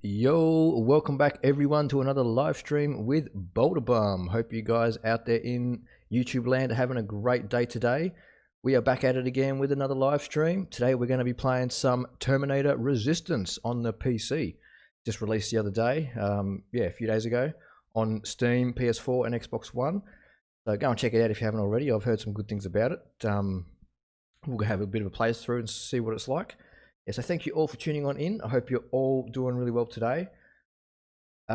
Yo, welcome back everyone to another live stream with BoulderBum. Hope you guys out there in YouTube land are having a great day today. We are back at it again with another live stream. Today we're going to be playing some Terminator Resistance on the PC. Just released the other day, a few days ago on Steam, PS4 and Xbox One. So go and check it out if you haven't already. I've heard some good things about it. We'll have a bit of a playthrough and see what it's like. Yeah, so thank you all for tuning on in. I hope you're all doing really well today.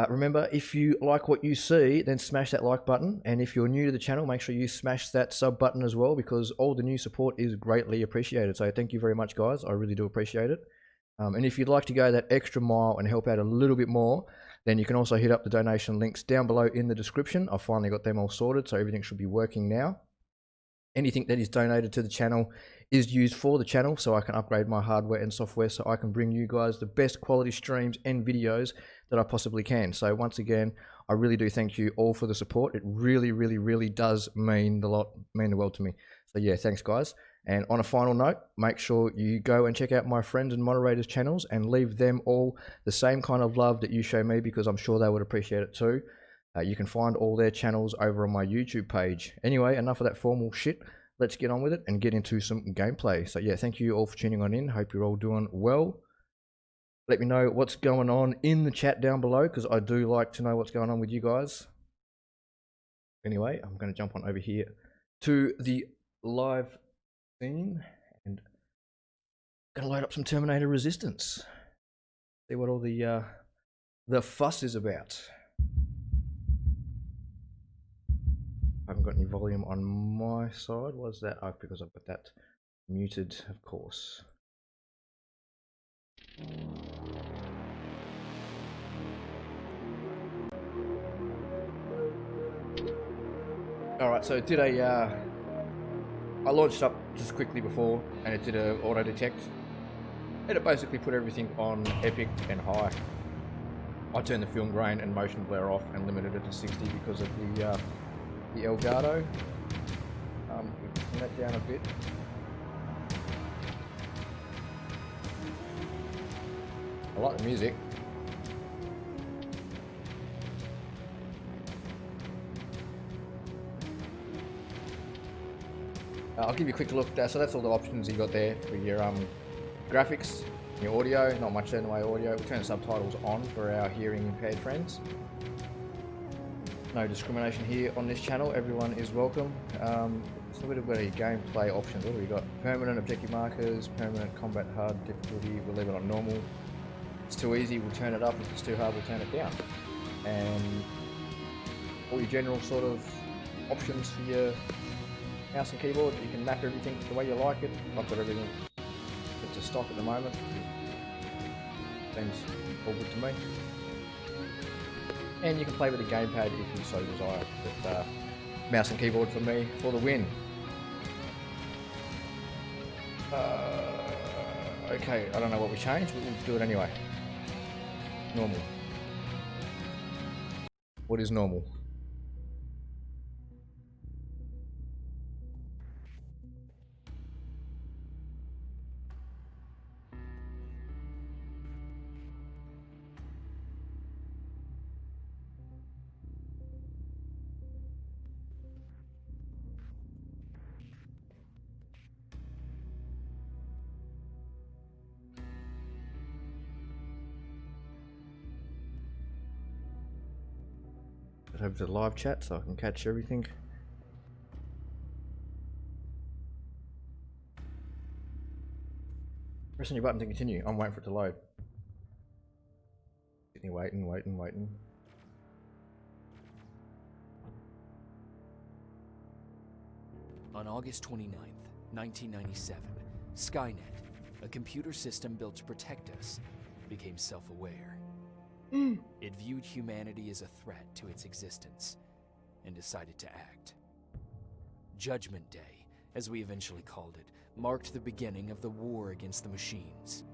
Remember, if you like what you see, then smash that like button. And if you're new to the channel, make sure you smash that sub button as well, because all the new support is greatly appreciated. So thank you very much, guys. I really do appreciate it. And if you'd like to go that extra mile and help out a little bit more, then you can also hit up the donation links down below in the description. I've finally got them all sorted, so everything should be working now. Anything that is donated to the channel is used for the channel, so I can upgrade my hardware and software so I can bring you guys the best quality streams and videos that I possibly can. So once again, I really do thank you all for the support. It really does mean the world to me. So yeah, thanks guys. And on a final note, make sure you go and check out my friends and moderators channels and leave them all the same kind of love that you show me, because I'm sure they would appreciate it too. You can find all their channels over on my YouTube page. Anyway, enough of that formal shit. Let's get on with it and get into some gameplay. So yeah, thank you all for tuning on in. Hope you're all doing well. Let me know what's going on in the chat down below, because I do like to know what's going on with you guys. Anyway, I'm going to jump on over here to the live scene and going to load up some Terminator Resistance. See what all the fuss is about. I haven't got any volume on my side. What's that? Oh, because I've got that muted, of course. Alright, so it did I launched up just quickly before, and it did a auto detect. And it basically put everything on epic and high. I turned the film grain and motion blur off and limited it to 60 because of the Elgato. Turn that down a bit. I like the music. I'll give you a quick look there. So that's all the options you got there for your graphics, your audio. Not much in the way of audio. We'll turn subtitles on for our hearing impaired friends. No discrimination here on this channel. Everyone is welcome. So we've got a gameplay options. What do we got? Permanent objective markers, permanent combat hard difficulty. We'll leave it on normal. If it's too easy, we'll turn it up. If it's too hard, we'll turn it down. And all your general sort of options for your mouse and keyboard. You can map everything the way you like it. I've got everything to stock at the moment. Seems all good to me. And you can play with the gamepad if you so desire. But mouse and keyboard for me for the win. Okay, I don't know what we changed, but we'll do it anyway. Normal. What is normal? Over to the live chat so I can catch everything. Press on your button to continue. I'm waiting for it to load. Sitting waiting. On August 29th, 1997, Skynet, a computer system built to protect us, became self-aware. It viewed humanity as a threat to its existence and decided to act. Judgment Day, as we eventually called it, marked the beginning of the war against the machines.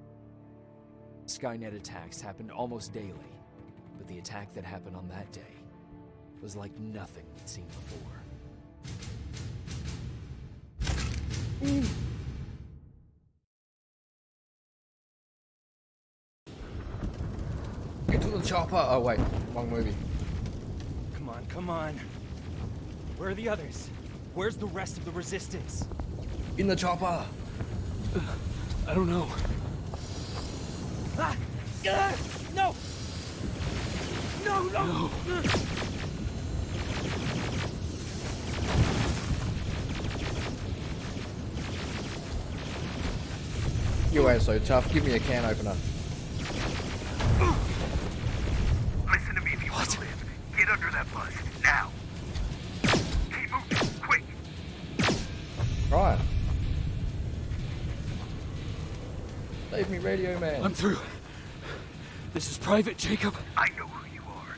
Skynet attacks happened almost daily, but the attack that happened on that day was like nothing we'd seen before. To the chopper! Oh wait, wrong movie. Come on, come on. Where are the others? Where's the rest of the resistance? In the chopper! I don't know. Ah! No! No, no! You ain't so tough. Give me a can opener. Listen to me if you want to live. Get under that bus, now. Keep moving, quick. Right. Save me, Radio Man. I'm through. This is Private Jacob. I know who you are.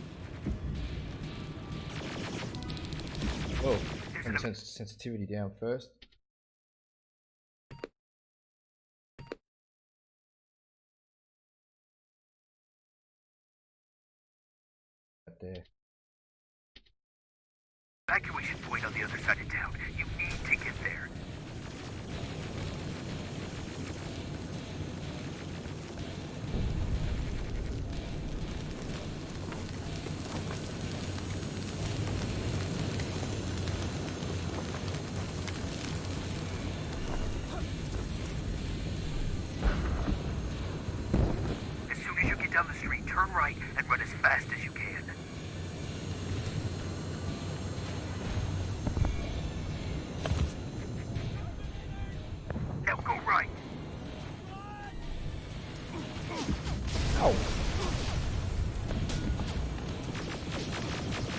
Whoa. Turn the sensitivity down first. Right there. Evacuation point on the other side of town. You need to get there. As soon as you get down the street, turn right and run as fast as you can. Now go right. Ow.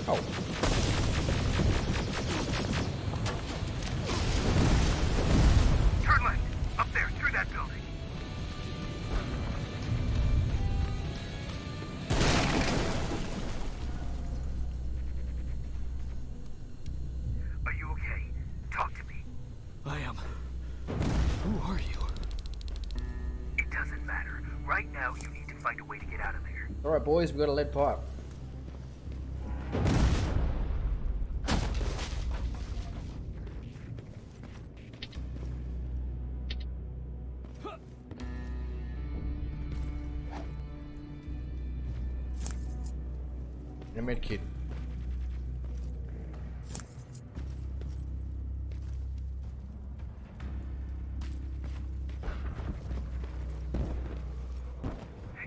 Oh. Turn left. Up there, through that building. Are you okay? Talk to me. I am. Who are you? It doesn't matter. Right now, you need to find a way to get out of there. Alright boys, we got a lead pipe. And a med kit.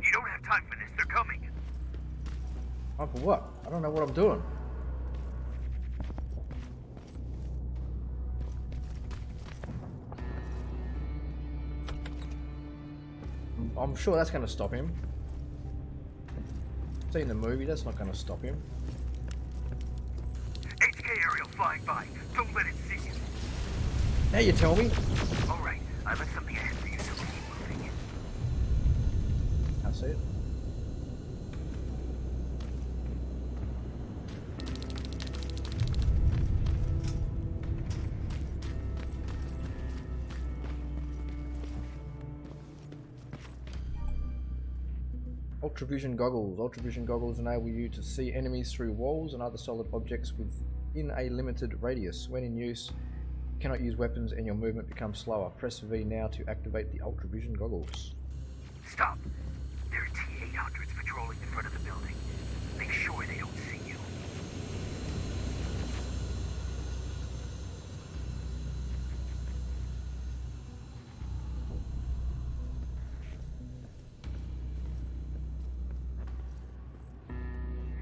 You don't have time for this. They're coming. Oh, for what? I don't know what I'm doing. I'm sure that's going to stop him. Seen the movie, that's not going to stop him. HK aerial flying by. Don't let it see you. Now you tell me. All right. I left something ahead for you, so keep moving. I see it. Ultravision goggles. Ultravision goggles enable you to see enemies through walls and other solid objects within a limited radius. When in use, you cannot use weapons and your movement becomes slower. Press V now to activate the ultravision goggles. Stop. There are T-800s patrolling the front of the building. Make sure they don't see you.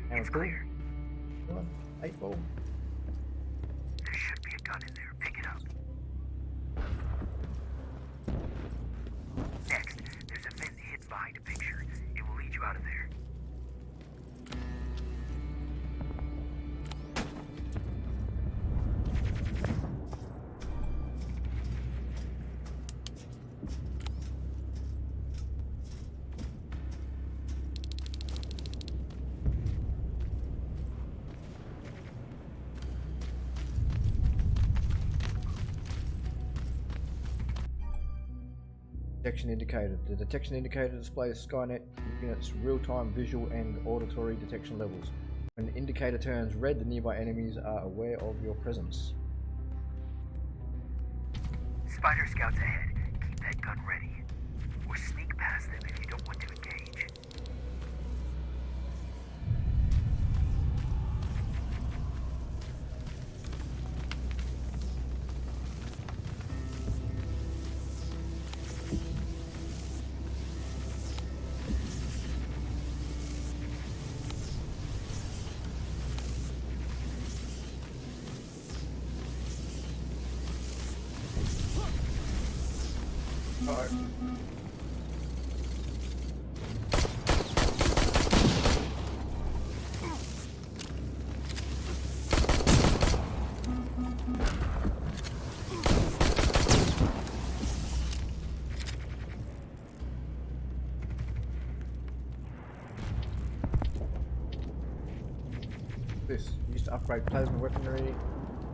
It's clear. 8 ball. There should be a gun in there. Pick it up. Next, there's a vent hidden behind a picture. It will lead you out of there. Detection indicator. The detection indicator displays Skynet units' real-time visual and auditory detection levels. When the indicator turns red, the nearby enemies are aware of your presence. Spider scouts ahead. Keep that gun ready. Or sneak past them if you don't want to engage. go. This used to upgrade plasma weaponry,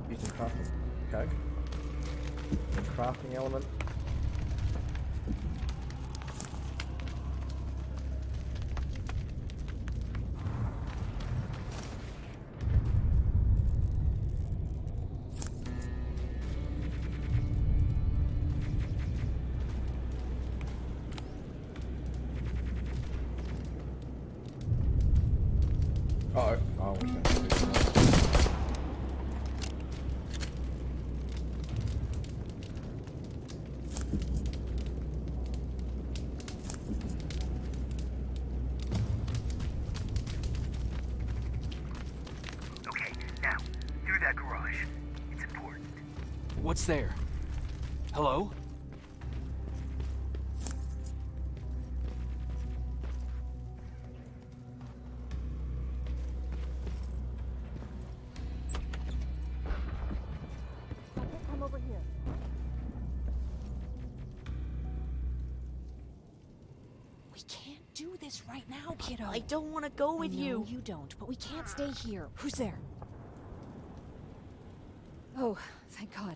used in crafting. Okay. The crafting element. Uh-oh. Oh, what's that? Okay, now, through that garage. It's important. What's there? Hello? Come over here. We can't do this right now, kiddo. I don't want to go with you. No, you don't, but we can't stay here. Who's there? Oh, thank God.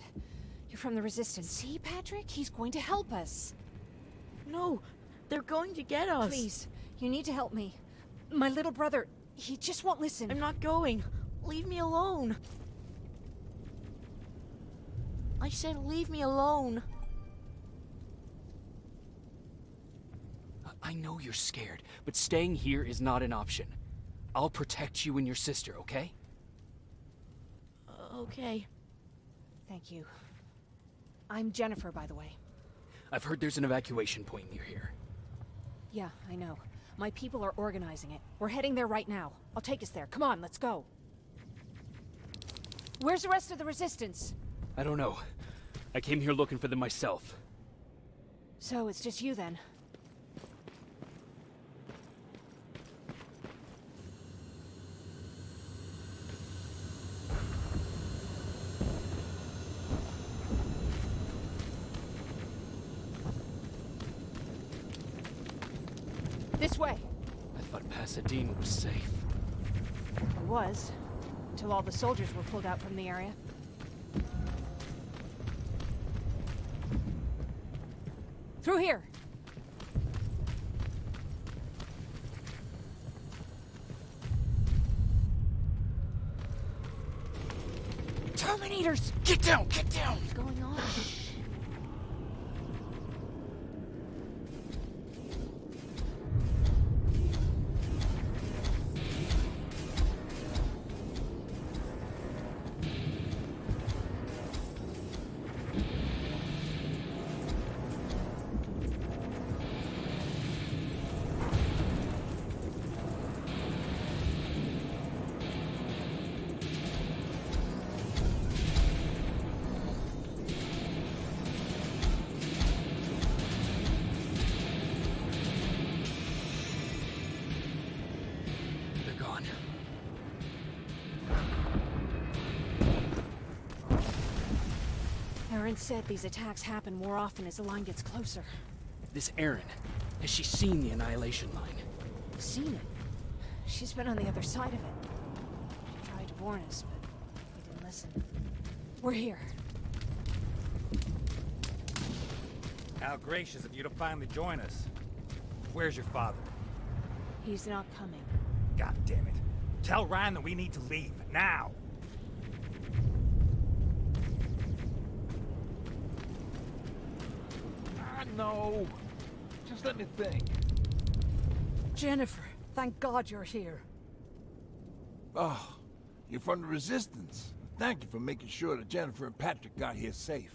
You're from the Resistance. See, Patrick? He's going to help us. No, they're going to get us. Please, you need to help me. My little brother, he just won't listen. I'm not going. Leave me alone. I said leave me alone. I know you're scared, but staying here is not an option. I'll protect you and your sister, okay? Okay. Thank you. I'm Jennifer, by the way. I've heard there's an evacuation point near here. Yeah, I know. My people are organizing it. We're heading there right now. I'll take us there. Come on, let's go. Where's the rest of the Resistance? I don't know. I came here looking for them myself. So it's just you then? This way. I thought Pasadena was safe. It was. Until all the soldiers were pulled out from the area. Through here. Terminators! Get down! Get down! What's going on? They're gone. Aaron said these attacks happen more often as the line gets closer. This Erin, has she seen the Annihilation line? Seen it. She's been on the other side of it. She tried to warn us, but we didn't listen. We're here. How gracious of you to finally join us. Where's your father? He's not coming. God damn it. Tell Ryan that we need to leave, now! No. Just let me think. Jennifer, thank God you're here. Oh, you're from the Resistance. Thank you for making sure that Jennifer and Patrick got here safe.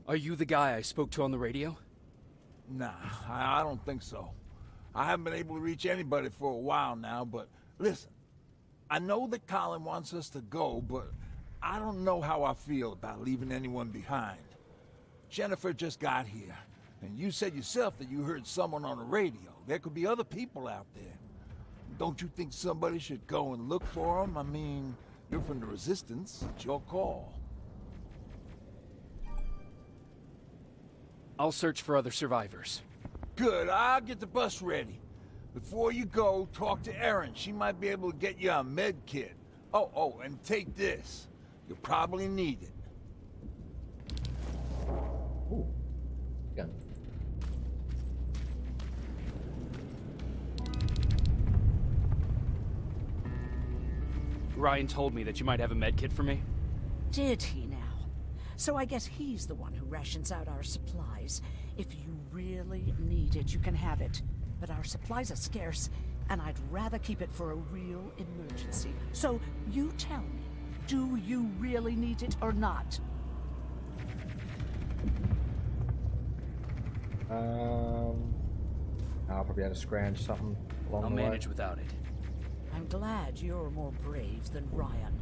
Are you the guy I spoke to on the radio? Nah, I don't think so. I haven't been able to reach anybody for a while now, but listen. I know that Colin wants us to go, but I don't know how I feel about leaving anyone behind. Jennifer just got here. And you said yourself that you heard someone on the radio. There could be other people out there. Don't you think somebody should go and look for them? I mean, you're from the Resistance. It's your call. I'll search for other survivors. Good, I'll get the bus ready. Before you go, talk to Erin. She might be able to get you a med kit. Oh, and take this. You'll probably need it. Ooh. Gun. Ryan told me that you might have a med kit for me. Did he now? So I guess he's the one who rations out our supplies. If you really need it, you can have it. But our supplies are scarce, and I'd rather keep it for a real emergency. So you tell me, do you really need it or not? I'll probably have to scrounge something along I'll the way. manage without it. I'm glad you're more brave than Ryan.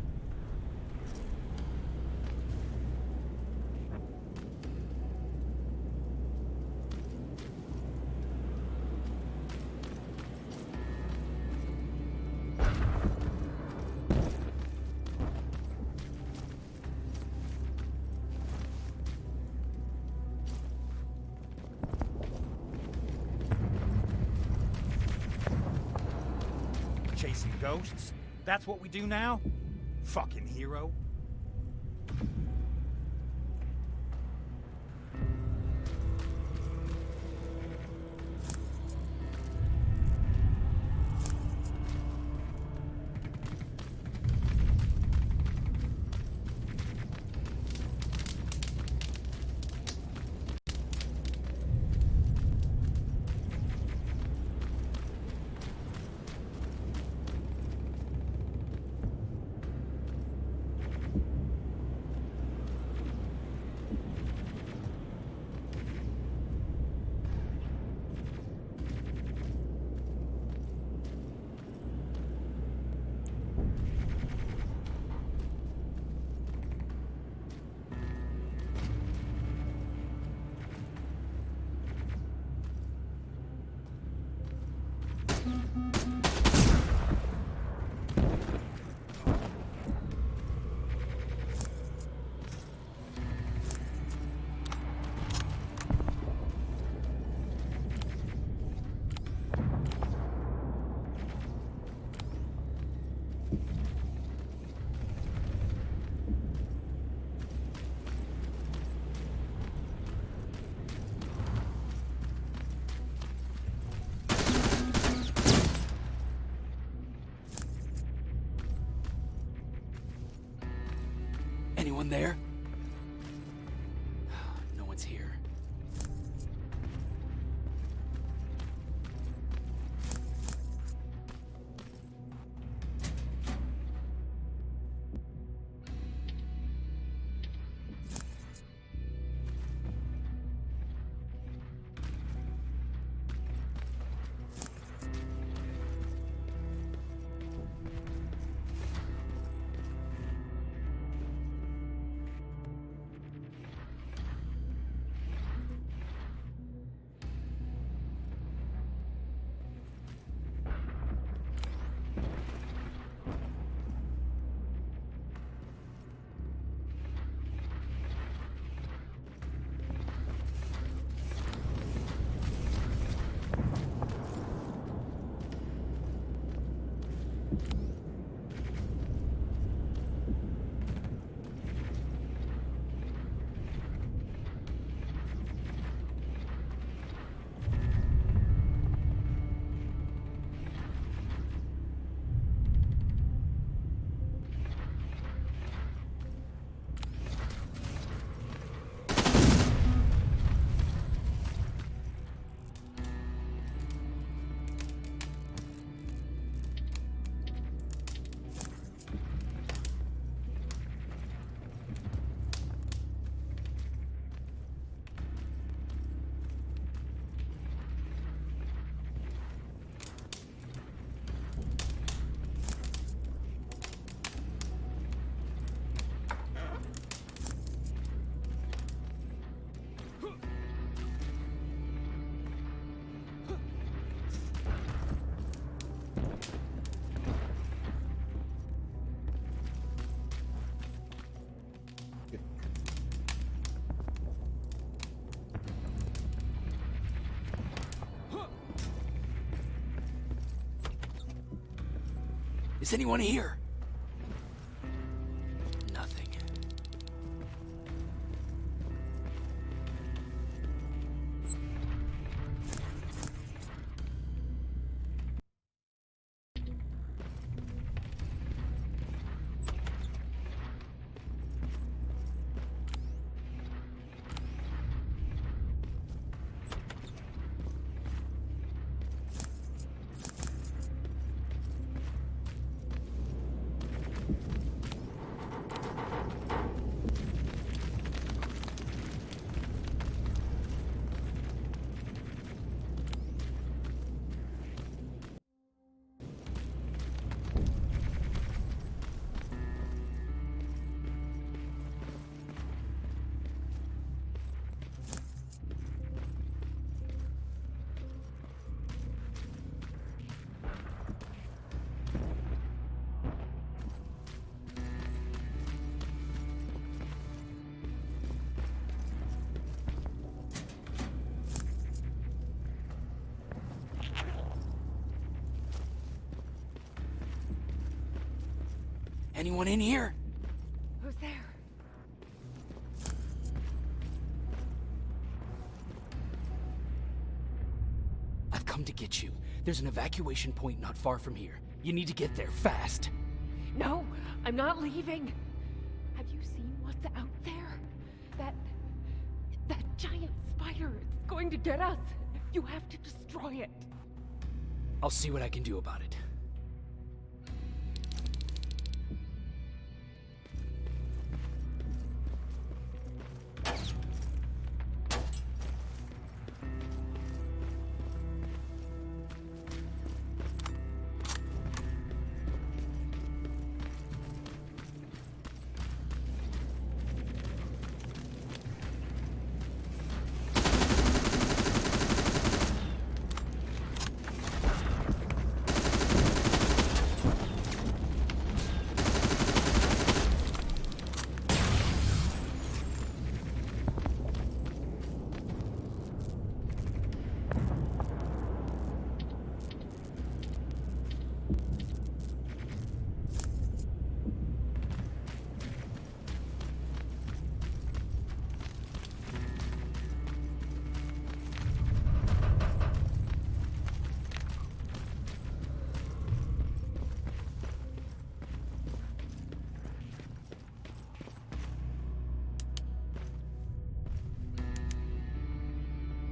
Chasing ghosts? That's what we do now? Fucking hero. Anyone there? No one's here. Is anyone here? Nothing. Anyone in here? Who's there? I've come to get you. There's an evacuation point not far from here. You need to get there fast. No, I'm not leaving. Have you seen what's out there? That giant spider is going to get us. You have to destroy it. I'll see what I can do about it.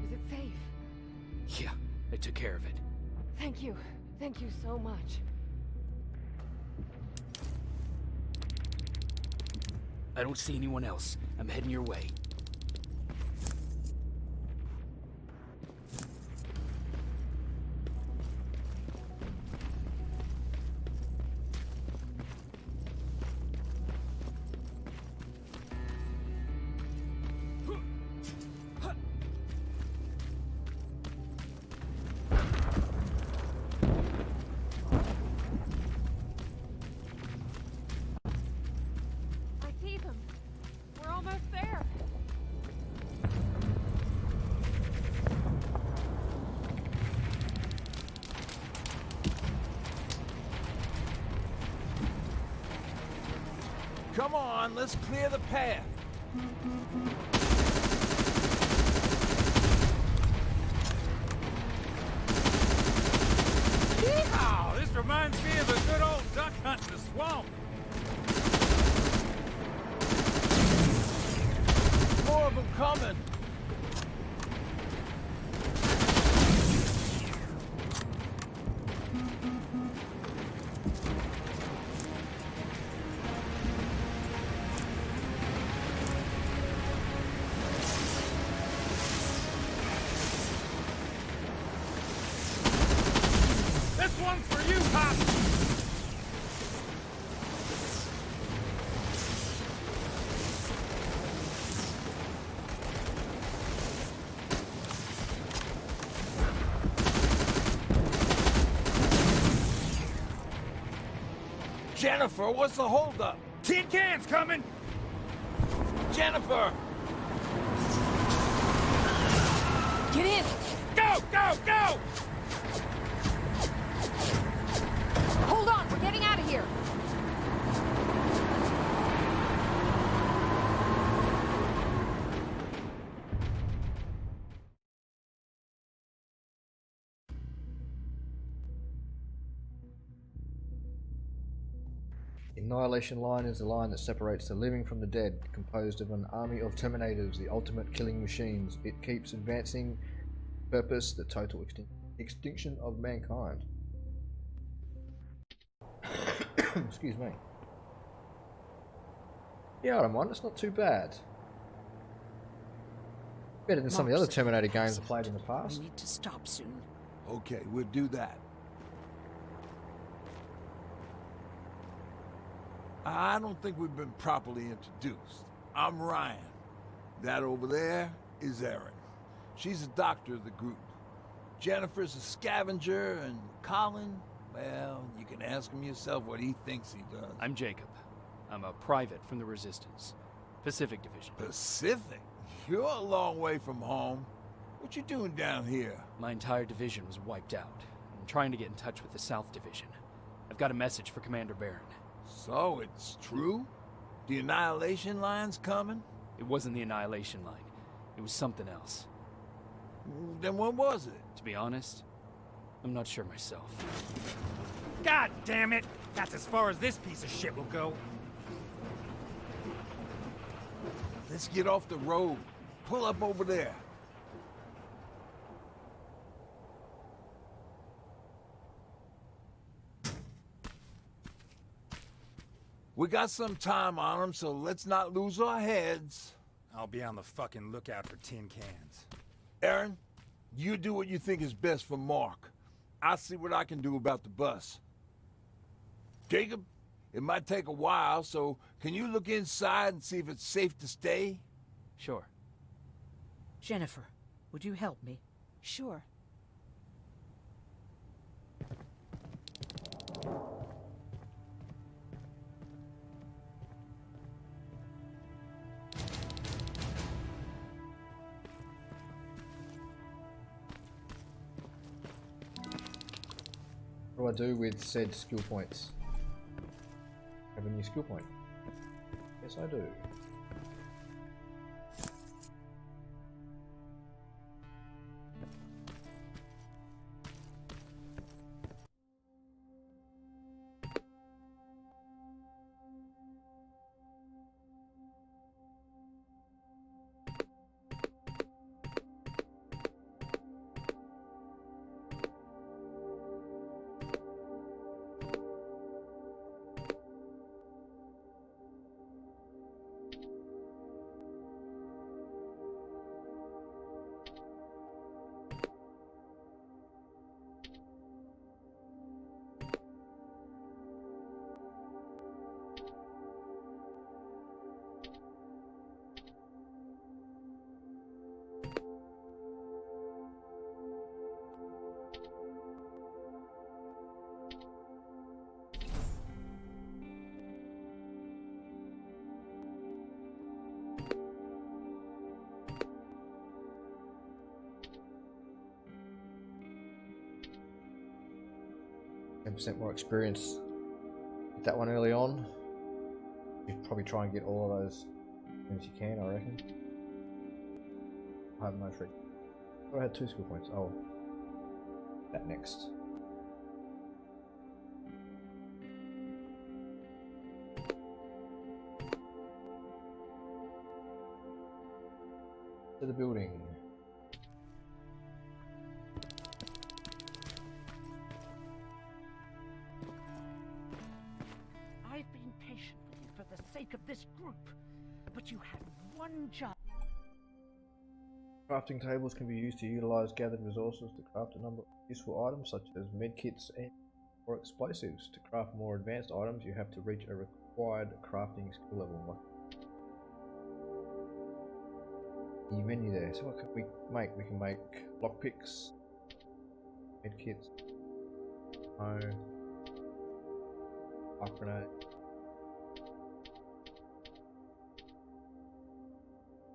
Is it safe? Yeah, I took care of it. Thank you. Thank you so much. I don't see anyone else. I'm heading your way. I see them. We're almost there. Come on, let's clear the path. Yeehaw! This reminds me of a good old duck hunt in the swamp. More of them coming. This one's for you, Pop! Jennifer, what's the holdup? Tin cans coming! Jennifer! Get in! Go, go, go! Hold on, we're getting out of here. Annihilation Line is the line that separates the living from the dead, composed of an army of Terminators, the ultimate killing machines. It keeps advancing purpose, the total extinction of mankind. Excuse me. Yeah, I don't mind, it's not too bad. Better than some of the other Terminator games I've played in the past. We need to stop soon. Okay, we'll do that. I don't think we've been properly introduced. I'm Ryan. That over there is Erin. She's the doctor of the group. Jennifer's a scavenger, and Colin, well, you can ask him yourself what he thinks he does. I'm Jacob. I'm a private from the Resistance. Pacific Division. Pacific? You're a long way from home. What you doing down here? My entire division was wiped out. I'm trying to get in touch with the South Division. I've got a message for Commander Barron. So, it's true? The Annihilation Line's coming? It wasn't the Annihilation Line. It was something else. Then what was it? To be honest, I'm not sure myself. God damn it! That's as far as this piece of shit will go. Let's get off the road. Pull up over there. We got some time on them, so let's not lose our heads. I'll be on the fucking lookout for tin cans. Erin, you do what you think is best for Mark. I'll see what I can do about the bus. Jacob, it might take a while, so can you look inside and see if it's safe to stay? Sure. Jennifer, would you help me? Sure. What do I do with said skill points? Have a new skill point? Yes, I do. % more experience. Get that one early on. You probably try and get all of those as soon as you can, I reckon. I have no trick. I had 2 skill points. Oh, that next. To the building. I've been patient with you for the sake of this group, but you had one job. Crafting tables can be used to utilize gathered resources to craft a number of useful items such as medkits or explosives. To craft more advanced items, you have to reach a required crafting skill level. The menu there. So what can we make? We can make lockpicks, medkits, arc grenade,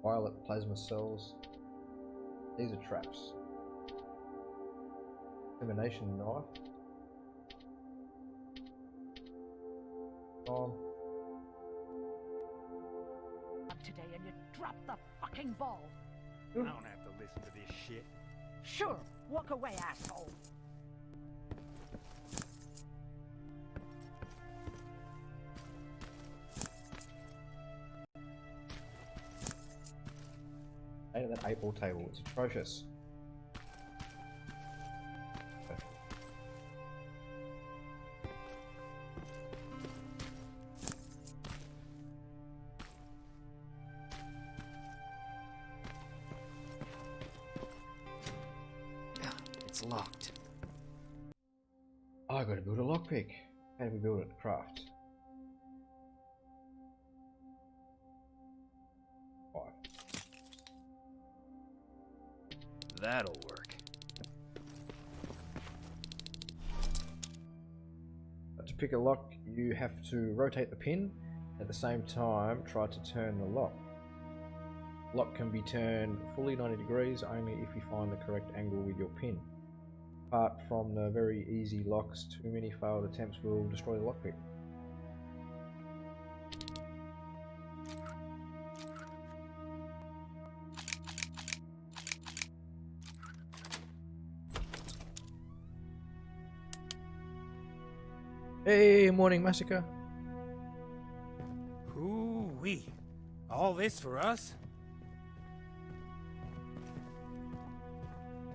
violet plasma cells. These are traps. Termination knife. Today and you dropped the fucking ball. I don't have to listen to this shit. Sure, walk away, asshole. 8-ball table. It's atrocious. It's locked. Oh, I gotta build a lockpick. How do we build it? Craft. 5. That'll work. To pick a lock, you have to rotate the pin. At the same time, try to turn the lock. Lock can be turned fully 90 degrees only if you find the correct angle with your pin. Apart from the very easy locks, too many failed attempts will destroy the lockpick. Hey, morning massacre. Hoo-wee. All this for us?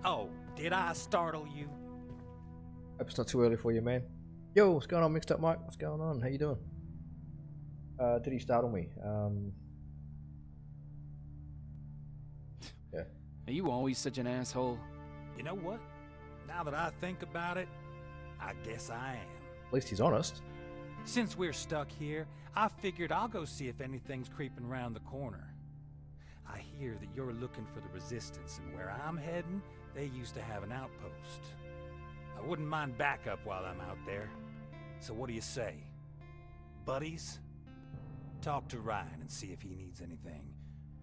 Oh, did I startle you? Hope it's not too early for you, man. Yo, what's going on, Mixed Up Mike? What's going on? How you doing? Did he startle me? Yeah. Are you always such an asshole? You know what? Now that I think about it, I guess I am. At least he's honest. Since we're stuck here, I figured I'll go see if anything's creeping around the corner. I hear that you're looking for the Resistance, and where I'm heading, they used to have an outpost. I wouldn't mind backup while I'm out there. So what do you say? Buddies? Talk to Ryan and see if he needs anything.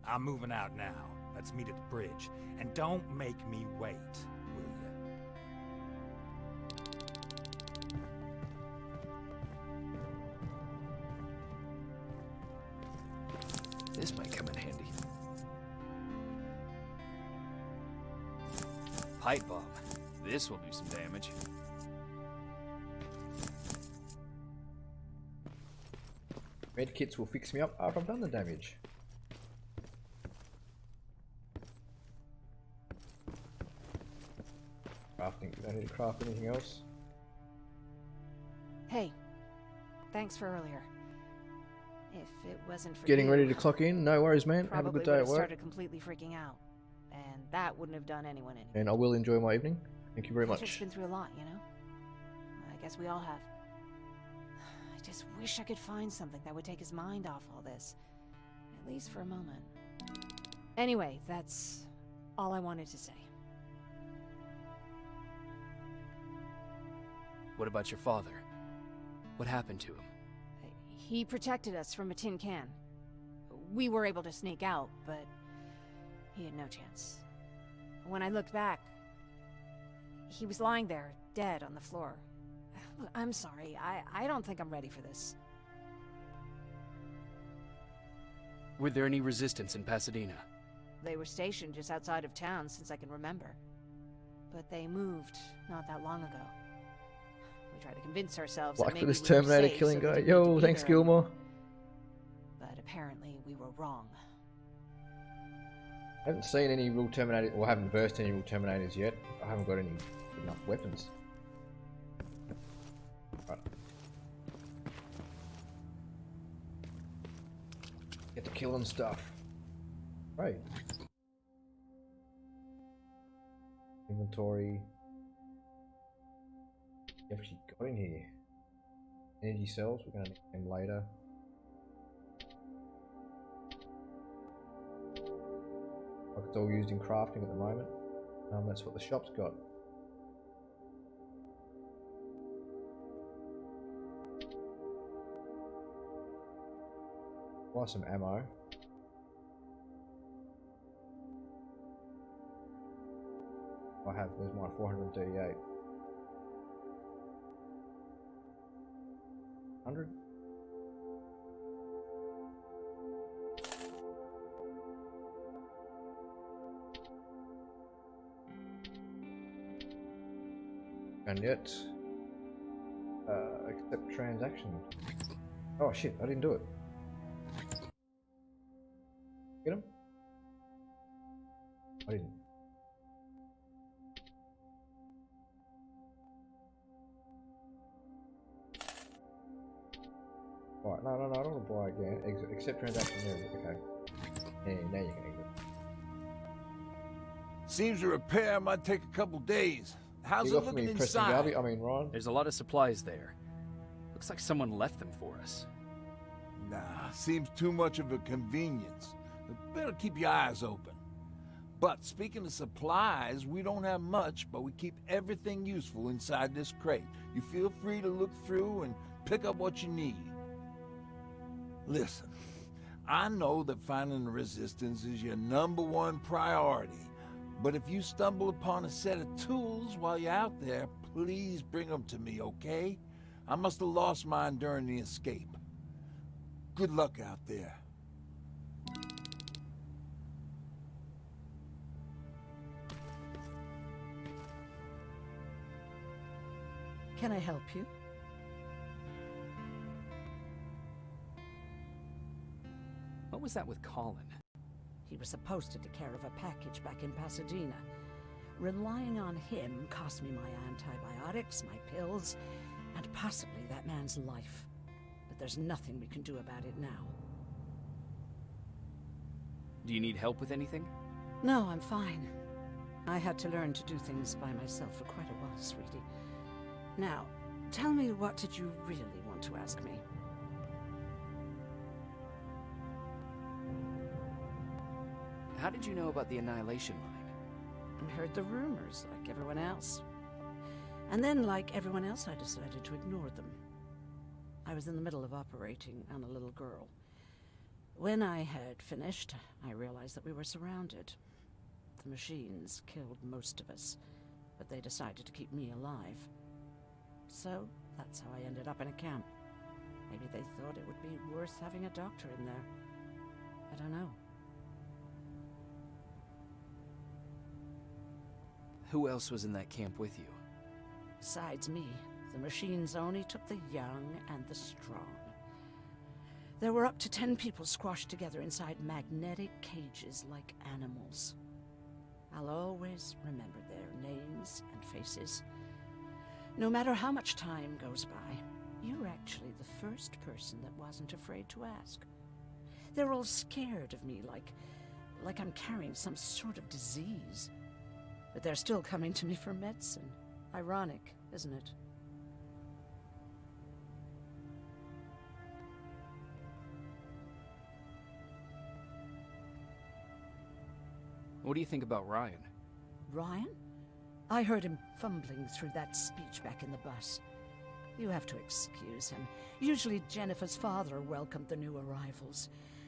I'm moving out now. Let's meet at the bridge. And don't make me wait, will ya? This might come in handy. Pipe bomb. This will do some damage. Med kits will fix me up after I've done the damage. Crafting. Don't need to craft anything else. Hey, thanks for earlier. If it wasn't for Getting you, ready to clock in. No worries, man. Have a probably good day would at have work. started completely freaking out, and that wouldn't have done anyone any good. And I will enjoy my evening. Thank you very Patrick's much. been through a lot, you know? I guess we all have. I just wish I could find something that would take his mind off all this. At least for a moment. Anyway, that's all I wanted to say. What about your father? What happened to him? He protected us from a tin can. We were able to sneak out, but he had no chance. When I looked back, he was lying there, dead on the floor. Look, I'm sorry. I don't think I'm ready for this. Were there any resistance in Pasadena? They were stationed just outside of town since I can remember. But they moved not that long ago. We tried to convince ourselves that Like maybe for this we were Terminator safe, killing so we guy. didn't need Yo, to be thanks there Gilmore. anymore. But apparently we were wrong. I haven't seen any real Terminator, or haven't versed any real Terminators yet. I haven't got any enough weapons. Right. Get to killing stuff. Right. Inventory. What have actually got in here? Energy cells, we're going to need them later. Like it's all used in crafting at the moment. That's what the shop's got. Buy some ammo. I have, there's my 438. 100? And yet, accept transaction. Oh shit, I didn't do it. Get him? I didn't. Alright, no, I don't want to buy again. Exit, accept transaction there. Okay. And now you can exit. Seems a repair might take a couple days. How's You it got for looking me, Preston inside? Garvey. I mean, Ryan. There's a lot of supplies there. Looks like someone left them for us. Nah, seems too much of a convenience. Better keep your eyes open. But speaking of supplies, we don't have much, but we keep everything useful inside this crate. You feel free to look through and pick up what you need. Listen, I know that finding the Resistance is your #1 priority, but if you stumble upon a set of tools while you're out there, please bring them to me, okay? I must have lost mine during the escape. Good luck out there. Can I help you? What was that with Colin? He was supposed to take care of a package back in Pasadena. Relying on him cost me my antibiotics, my pills, and possibly that man's life. But there's nothing we can do about it now. Do you need help with anything? No, I'm fine. I had to learn to do things by myself for quite a while, sweetie. Now, tell me, what did you really want to ask me? How did you know about the Annihilation Line? I heard the rumors, like everyone else. And then, like everyone else, I decided to ignore them. I was in the middle of operating on a little girl. When I had finished, I realized that we were surrounded. The machines killed most of us, but they decided to keep me alive. So, that's how I ended up in a camp. Maybe they thought it would be worth having a doctor in there. I don't know. Who else was in that camp with you? Besides me, the machines only took the young and the strong. There were up to 10 people squashed together inside magnetic cages like animals. I'll always remember their names and faces. No matter how much time goes by, you're actually the first person that wasn't afraid to ask. They're all scared of me, like I'm carrying some sort of disease. But they're still coming to me for medicine. Ironic, isn't it? What do you think about Ryan? Ryan? I heard him fumbling through that speech back in the bus. You have to excuse him. Usually Jennifer's father welcomed the new arrivals.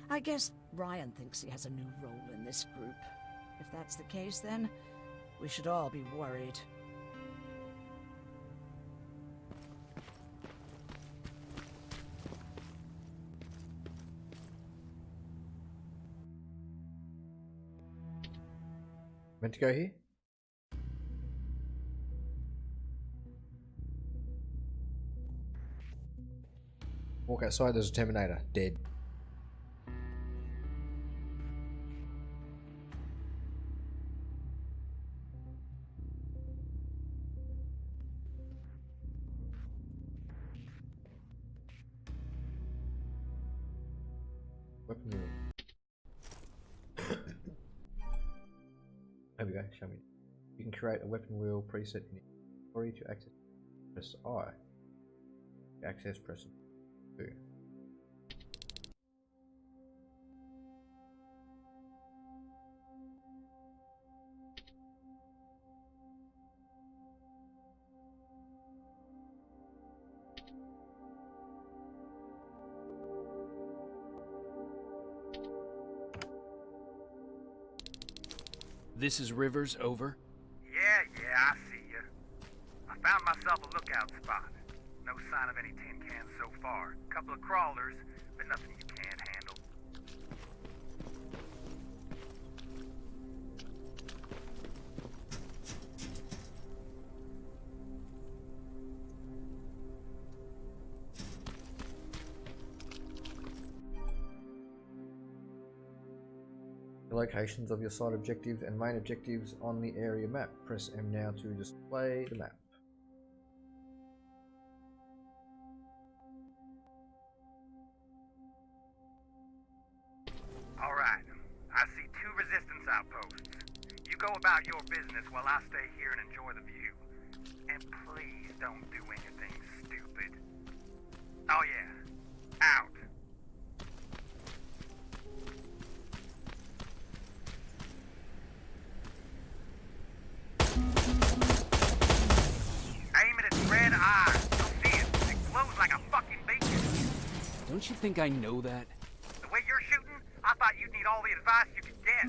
I guess Ryan thinks he has a new role in this group. If that's the case, then we should all be worried. Meant to go here? Walk outside, there's a Terminator, dead. Weapon wheel. There we go, show me. You can create a weapon wheel preset in it. Or to access, press I. To access, press 2. This is Rivers, over. Yeah, I see ya. I found myself a lookout spot. No sign of any tin cans so far. Couple of crawlers, but nothing you can't handle. the locations of your side objectives and main objectives on the area map. Press M now to display the map. Alright, I see 2 resistance outposts. You go about your business while I stay here and enjoy the view. And please don't do anything stupid. Oh yeah, out. Aim at its red eye. You'll see it. It glows like a fucking beacon. Don't you think I know that? The way you're shooting, I thought you'd need all the advice you could get.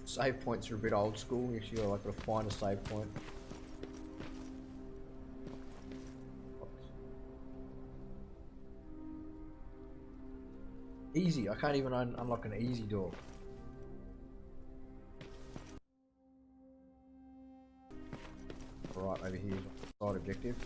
Save points are a bit old school. You actually like to find a save point. Easy. I can't even unlock an easy door. Right over here is my side objective.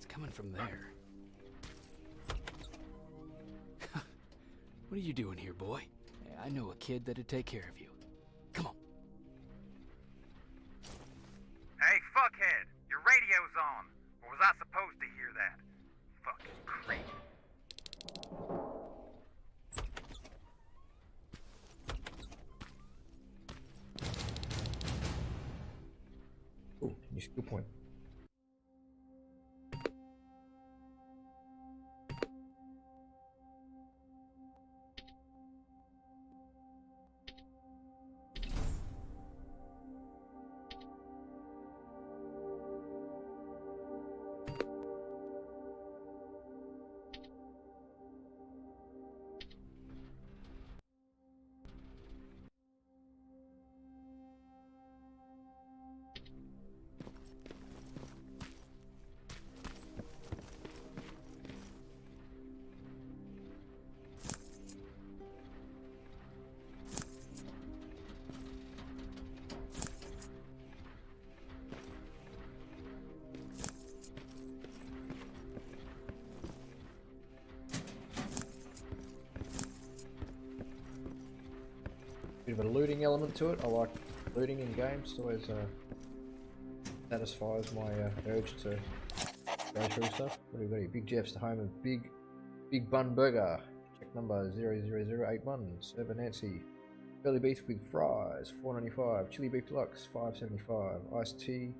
Coming from there. What are you doing here, boy? I know a kid that'd take care of you. Come on. Hey, fuckhead, your radio's on. Or was I supposed to hear that? Fucking creep. Oh, new skill point. bit of a looting element to it. I like looting in games. It always satisfies my urge to go through stuff. What do we got here? Big Jeff's the home of Big Bun Burger. Check number 00081. Server Nancy. Belly beef with fries, $4.95. Chili beef deluxe, $5.75. Iced tea,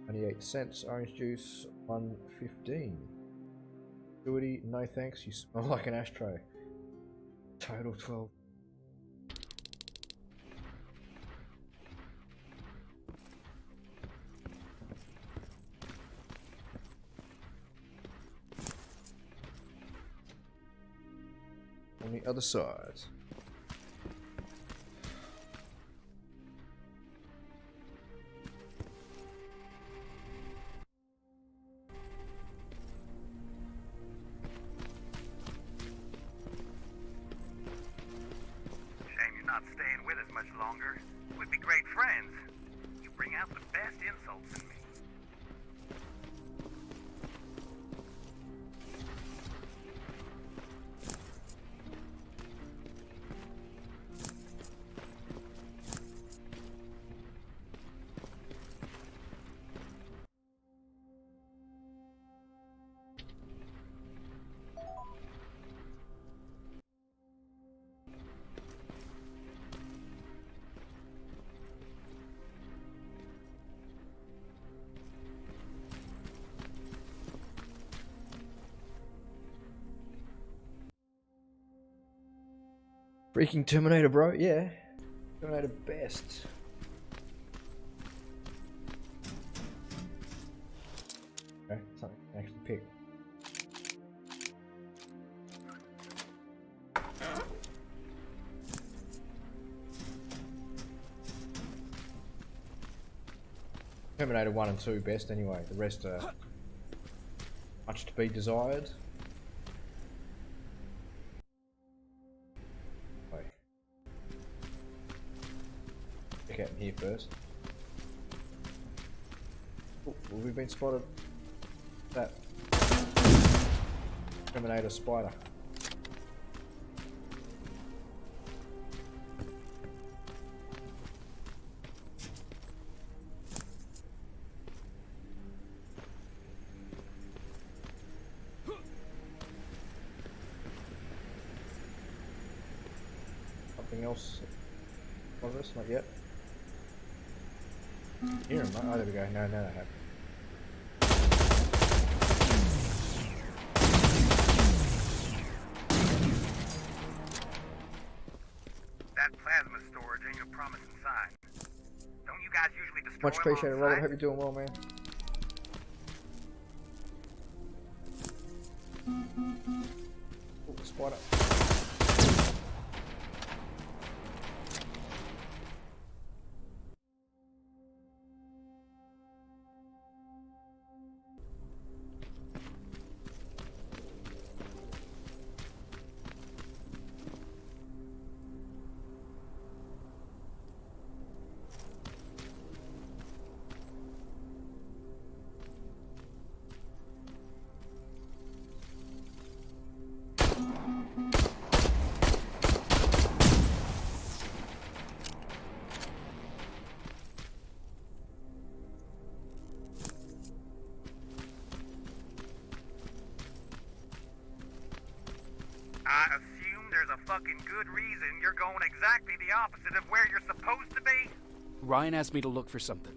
98 cents. Orange juice, $1.15. Duty, no thanks. You smell like an ashtray. Total 12. On the other side. Shame you're not staying with us much longer. We'd be great friends. You bring out the best insults in me. Freaking Terminator, bro. Yeah. Terminator best. Okay, something I can actually pick. Terminator 1 and 2 best anyway. The rest are much to be desired. Check out in here first. Oh, have we been spotted? That Terminator spider. Something else of this? Not yet. Hear him, oh there we go, no, I have. That plasma storage ain't a promising sign. Don't you guys usually destroy Much appreciated, them on Robert. sight? Hope you're doing well, man. Oh, spider. I assume there's a fucking good reason you're going exactly the opposite of where you're supposed to be? Ryan asked me to look for something.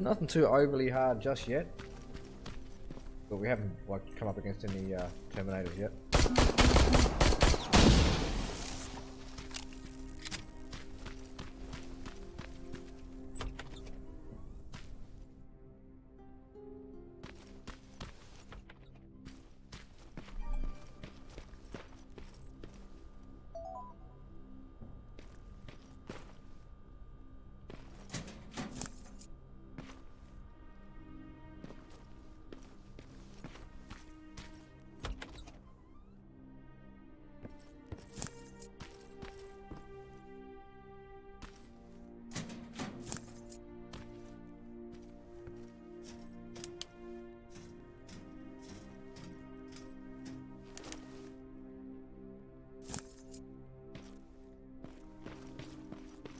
Nothing too overly hard just yet. But we haven't like come up against any Terminators yet.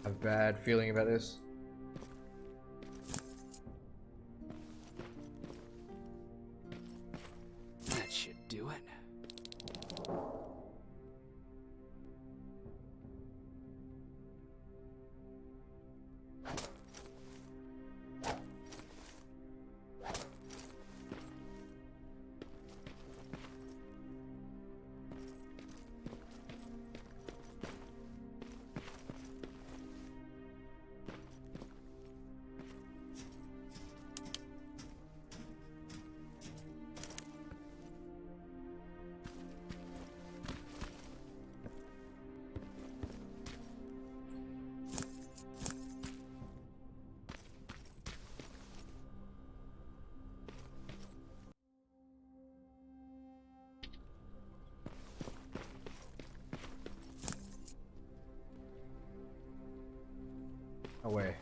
I have a bad feeling about this. That should do it. Away.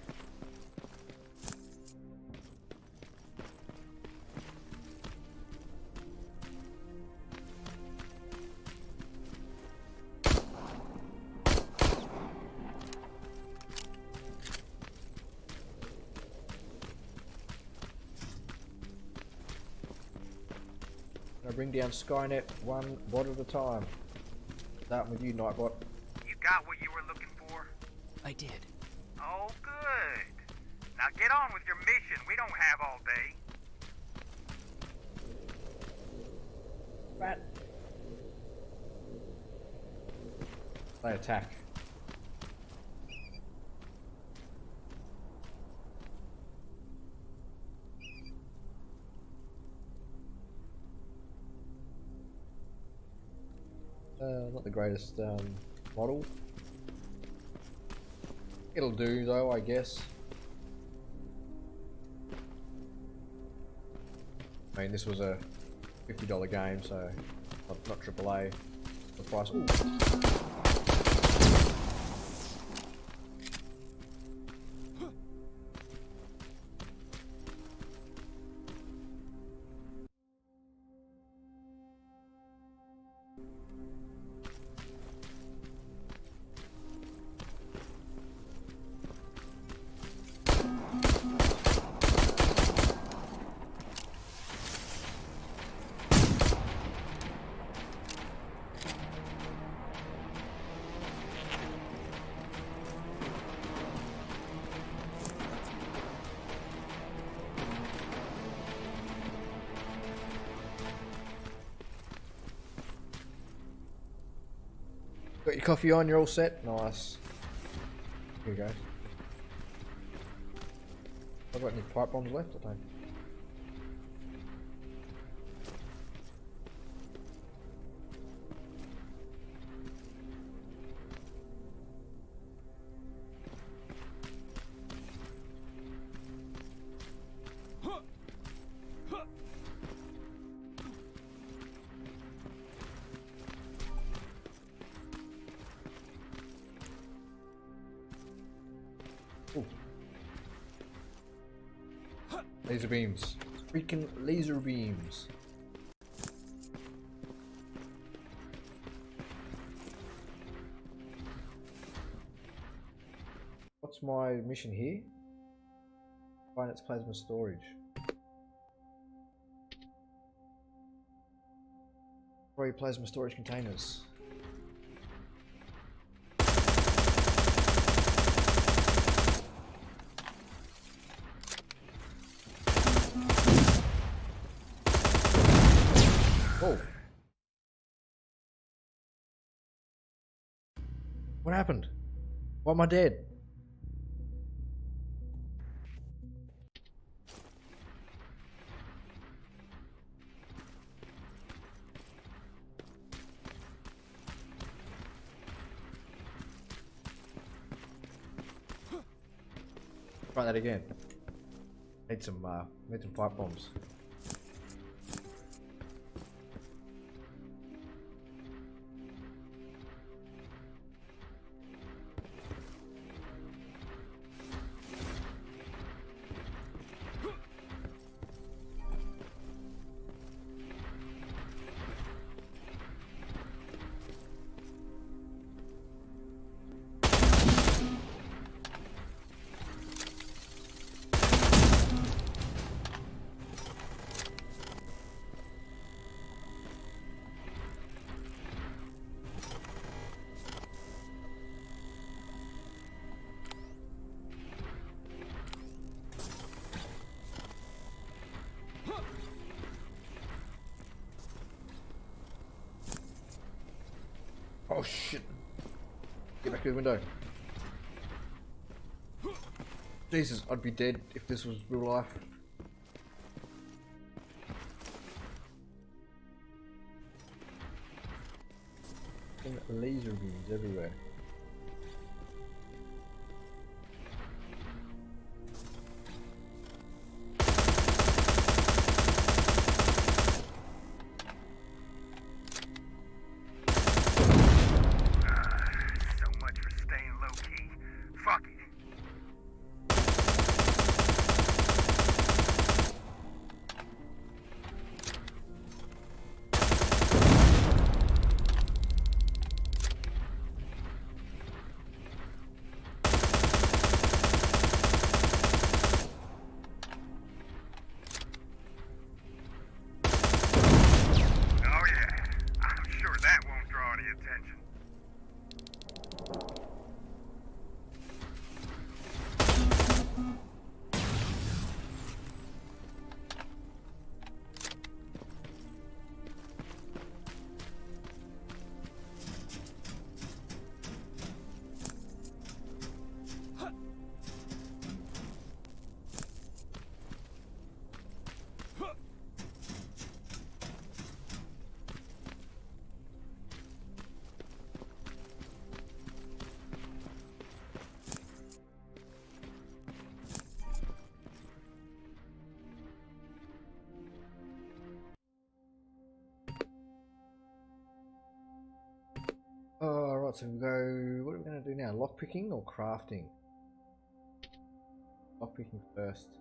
I bring down Skynet one bot at a time. Starting with you, Nightbot. You got what you were looking for? I did. Oh, good. Now get on with your mission. We don't have all day. Rat. They attack. Not the greatest model. It'll do though, I guess. I mean, this was a $50 game, so not AAA. The price. Ooh. Got your coffee on, you're all set? Nice. Here we go. Have I got any pipe bombs left? I don't. Ooh. Laser beams. Freaking laser beams. What's my mission here? Find its plasma storage. Destroy plasma storage containers. What happened? Why am I dead? Try that again. Need some pipe bombs. Oh shit. Get back to the window. Jesus, I'd be dead if this was real life. Laser beams everywhere. Alright, so we'll go, what are we going to do now? Lockpicking or crafting? Lockpicking first.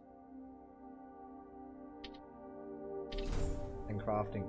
And crafting.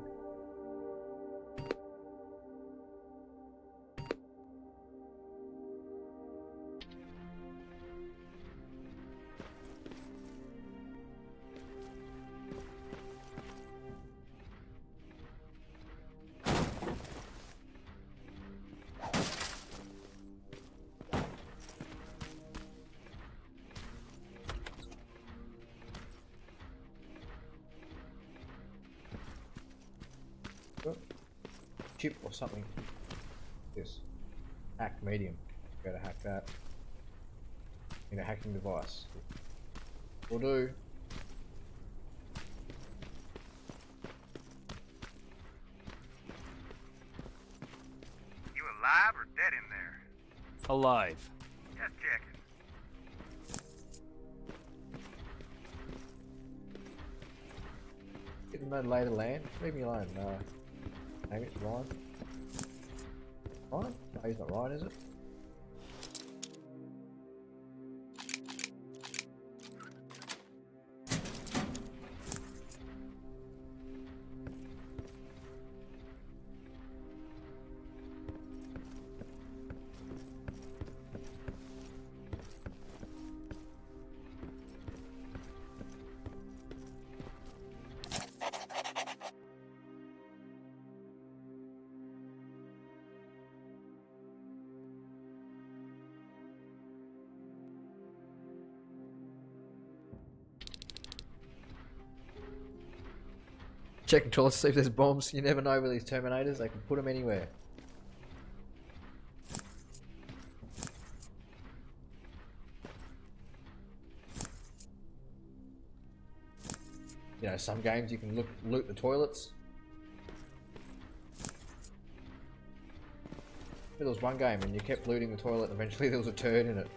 Chip or something. This hacked medium. Gotta hack that. In a hacking device. Will do. You alive or dead in there? Alive. Just checking. Getting no lay the land. Leave me alone. Maybe it's Ryan. Ryan? No, he's not Ryan, is it? Check controllers to see if there's bombs. You never know with these Terminators, they can put them anywhere. you know, some games you can loot the toilets. There was one game and you kept looting the toilet and eventually there was a turd in it.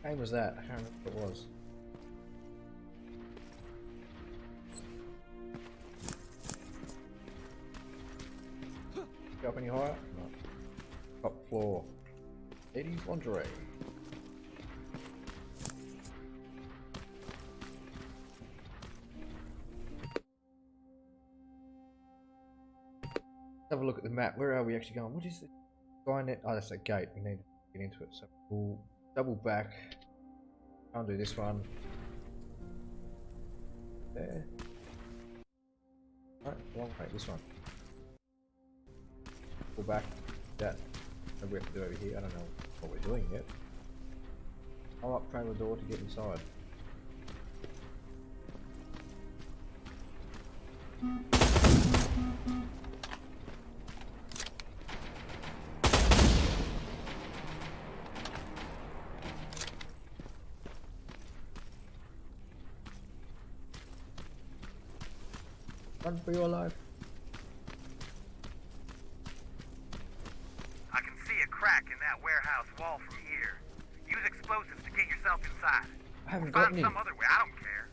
What game was that? I can't remember what it was. Go up any higher? No. Top floor. Ladies lingerie. Have a look at the map. Where are we actually going? What is this? Skynet. Oh, that's a gate. We need to get into it. So we'll double back. I'll do this one. There. Right, long way. This one. Pull back. That. What we have to do over here. I don't know what we're doing yet. I'll up trailer door to get inside. Run for your life. I can see a crack in that warehouse wall from here. Use explosives to get yourself inside. I haven't Or got find any. some other way, I don't care.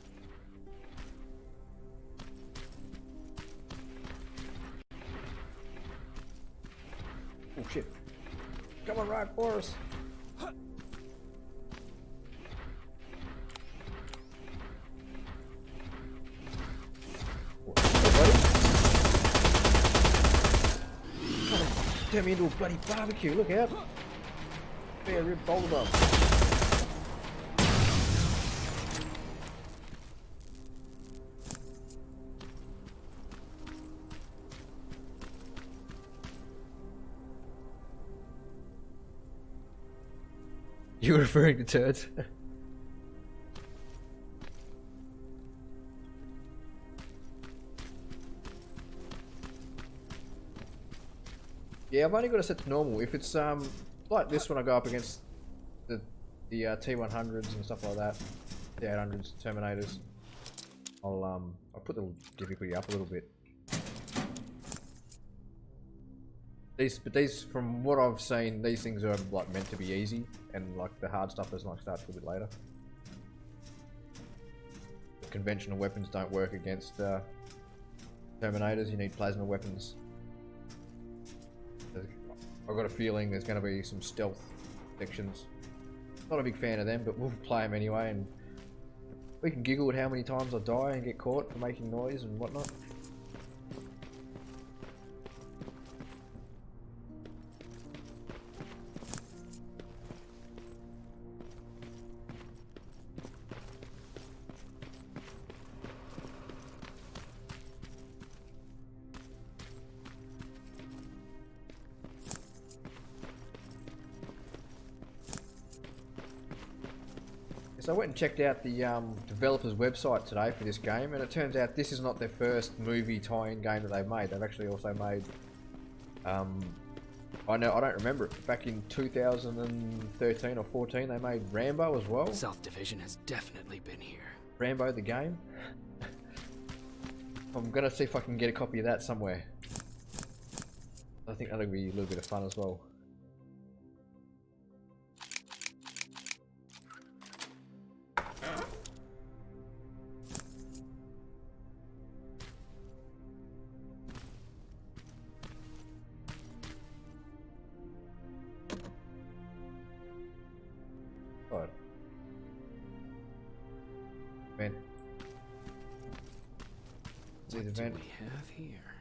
Oh shit. Come on, right for us. Turn me into a bloody barbecue, look out! Spare rib BoulderBum. You were referring to turds? Yeah, I've only got to set to normal. If it's like this when I go up against the T100s and stuff like that, the 800s, Terminators, I'll put the difficulty up a little bit. These, from what I've seen, these things are like meant to be easy, and like the hard stuff doesn't like start a bit later. Conventional weapons don't work against Terminators. You need plasma weapons. I've got a feeling there's going to be some stealth sections. Not a big fan of them, but we'll play them anyway, and we can giggle at how many times I die and get caught for making noise and whatnot. So I went and checked out the developer's website today for this game, and it turns out this is not their first movie tie-in game that they've made. They've actually also made, I don't remember it, back in 2013 or 14 they made Rambo as well. South Division has definitely been here. Rambo the game. I'm gonna see if I can get a copy of that somewhere. I think that'll be a little bit of fun as well. Right. Vent. See the What do vent. we have here?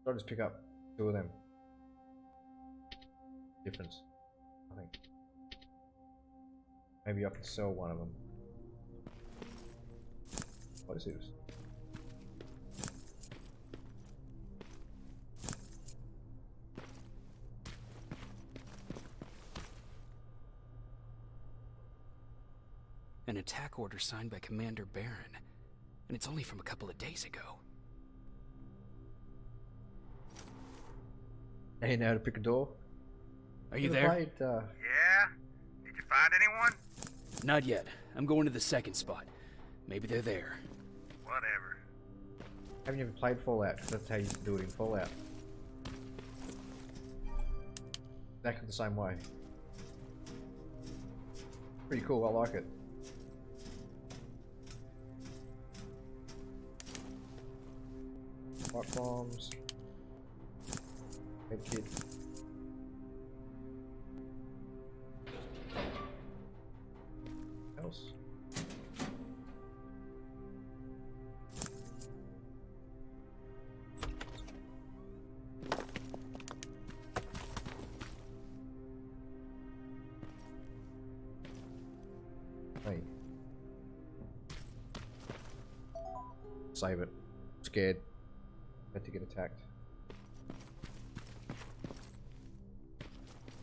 I'll just pick up two of them. Difference, I think. Maybe I can sell one of them. What is this? An attack order signed by Commander Baron, and it's only from a couple of days ago. Hey, now to pick a door. Are you Ever there? played, Yeah? find anyone? Not yet. I'm going to the second spot. Maybe they're there. Whatever. Haven't you ever played Fallout? 'Cause that's how you do it in Fallout. Exactly the same way. Pretty cool, I like it. Pipe bombs. Med kit. Else? Hey. Save it. Scared. Had to get attacked.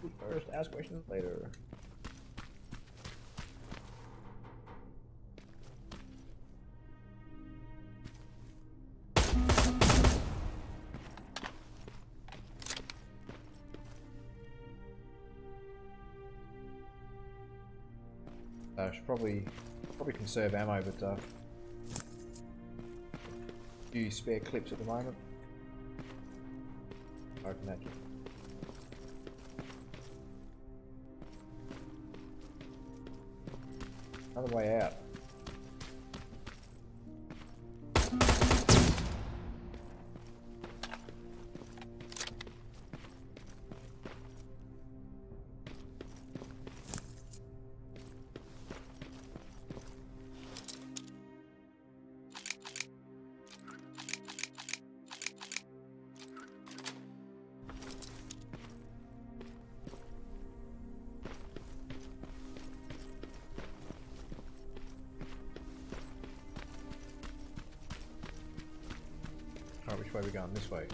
Shoot first, ask questions later. I should probably conserve ammo, but few spare clips at the moment. Open that. Another way out. Alright, which way are we going? This way.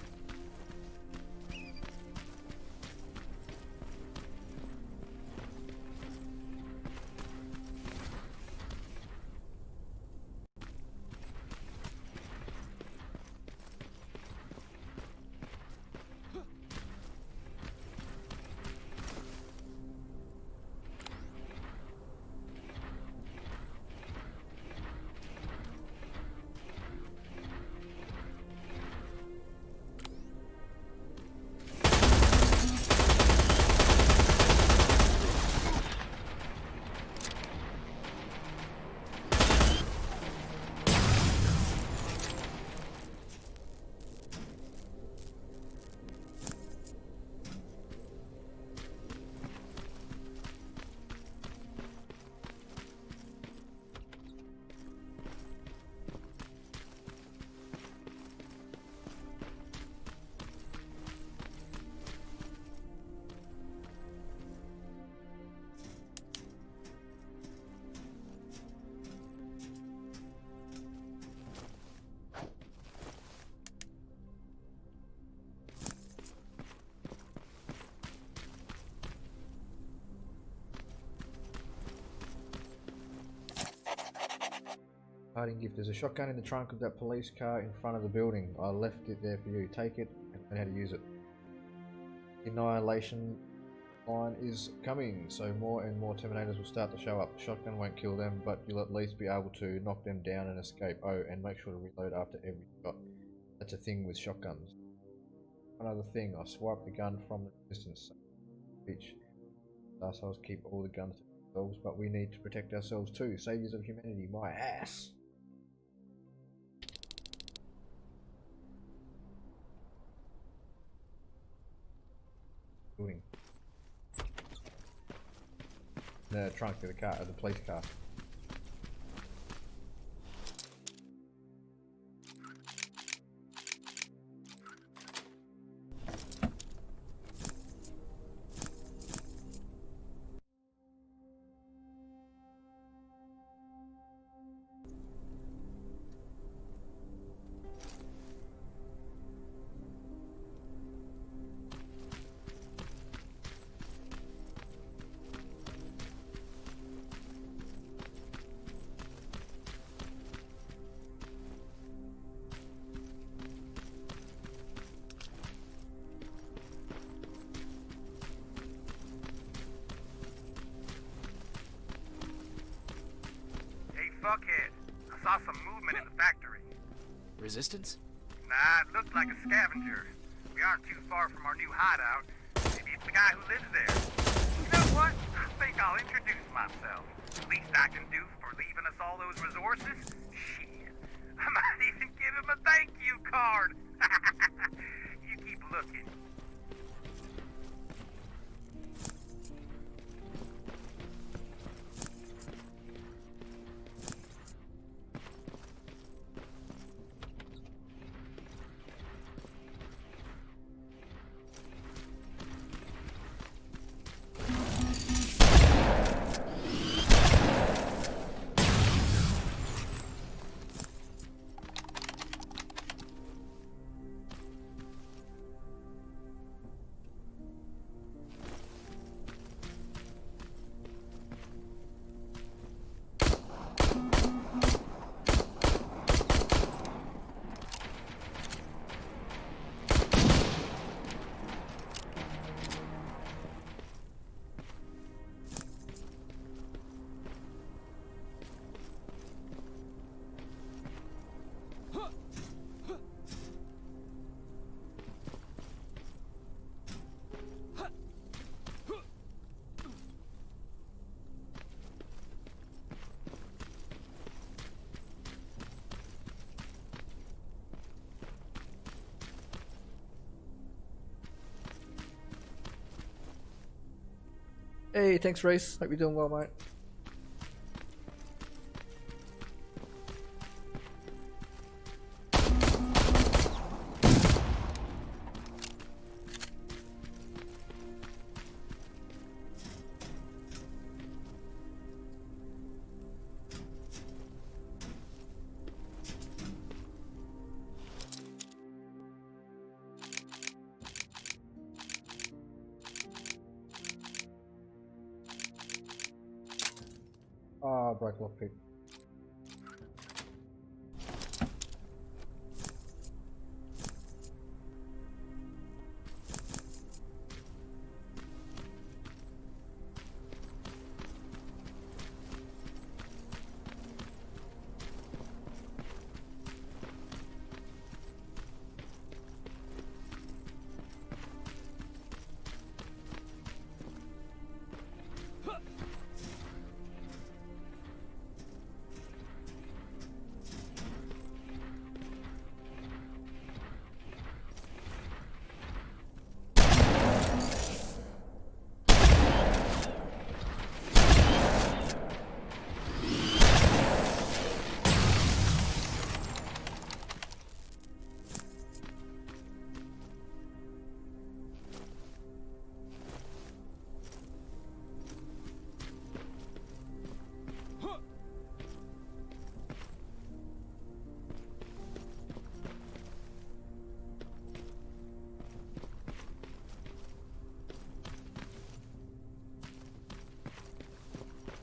Parting gift. There's a shotgun in the trunk of that police car in front of the building. I left it there for you. Take it and learn how to use it. Annihilation line is coming, so more and more Terminators will start to show up. The shotgun won't kill them, but you'll at least be able to knock them down and escape. Oh, and make sure to reload after every shot. That's a thing with shotguns. Another thing, I swiped the gun from the distance. Each assholes keep all the guns to themselves, but we need to protect ourselves too. Saviors of humanity, my ass! Building. The trunk of the car, of the police car. saw some movement in the factory. Resistance? Nah, it looked like a scavenger. We aren't too far from our new hideout. Maybe it's the guy who lives there. You know what? I think I'll introduce myself. Least I can do for leaving us all those resources? Shit. I might even give him a thank you card. You keep looking. Hey, thanks, Reese. Hope you're doing well, mate. Ah, break lockpick.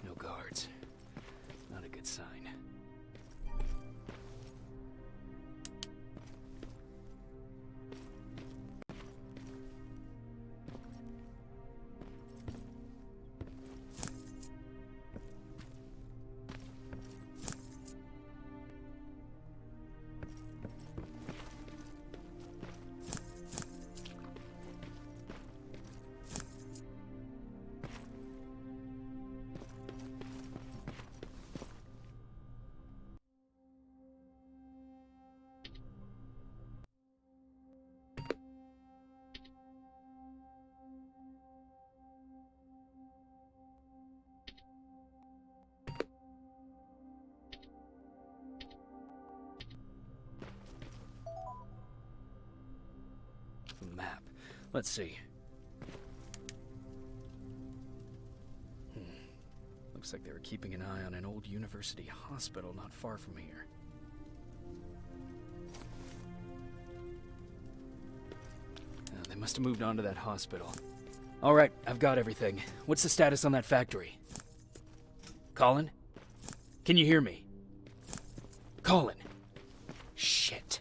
No guards. Not a good sign. Map. Let's see. Looks like they were keeping an eye on an old university hospital not far from here. They must have moved on to that hospital. All right, I've got everything. What's the status on that factory? Colin? Can you hear me? Colin? Shit.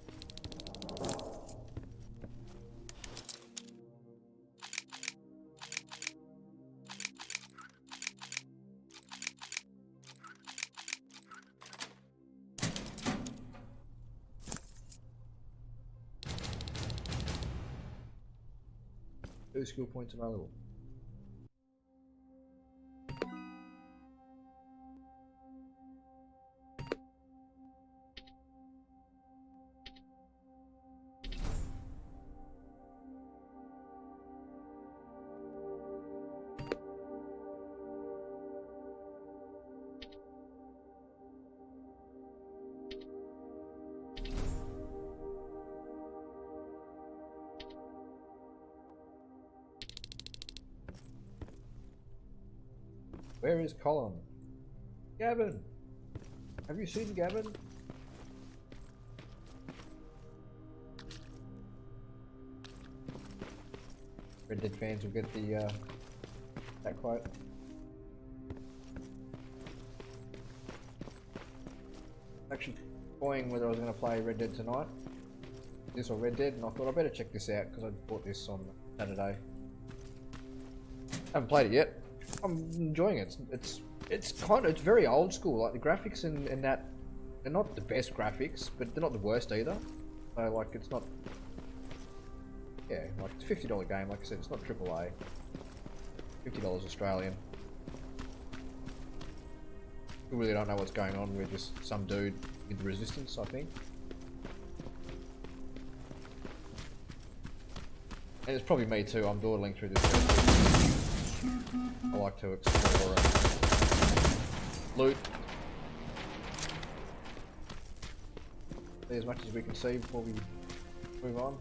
2 skill points available. Where is Colin? Gavin! Have you seen Gavin? Red Dead fans will get the that quote. Actually toying whether I was going to play Red Dead tonight. This or Red Dead, and I thought I better check this out because I bought this on Saturday. Haven't played it yet. I'm enjoying it. It's very old school. Like the graphics and that, they're not the best graphics, but they're not the worst either. So like it's not, yeah, like it's a $50 game. Like I said, it's not AAA. $50 Australian. We really don't know what's going on with this some dude with the Resistance, I think. And it's probably me too. I'm dawdling through this. I like to explore and loot. See as much as we can see before we move on.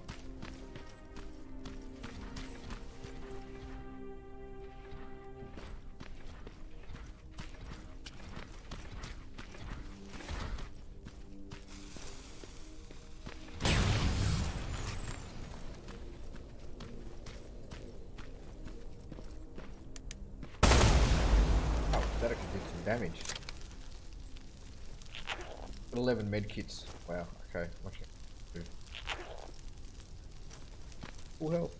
Damage. 11 med kits. Wow, okay. Watch it. Full health.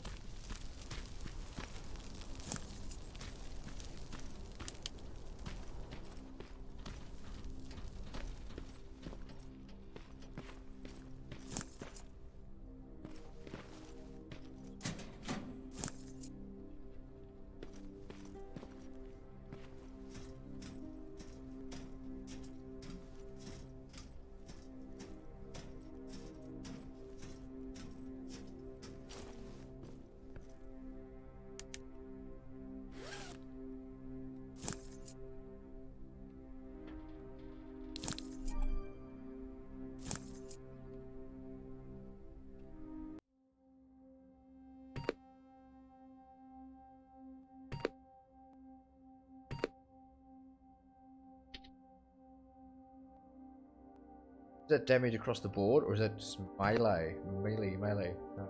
Is that damage across the board, or is that just melee? Melee. No.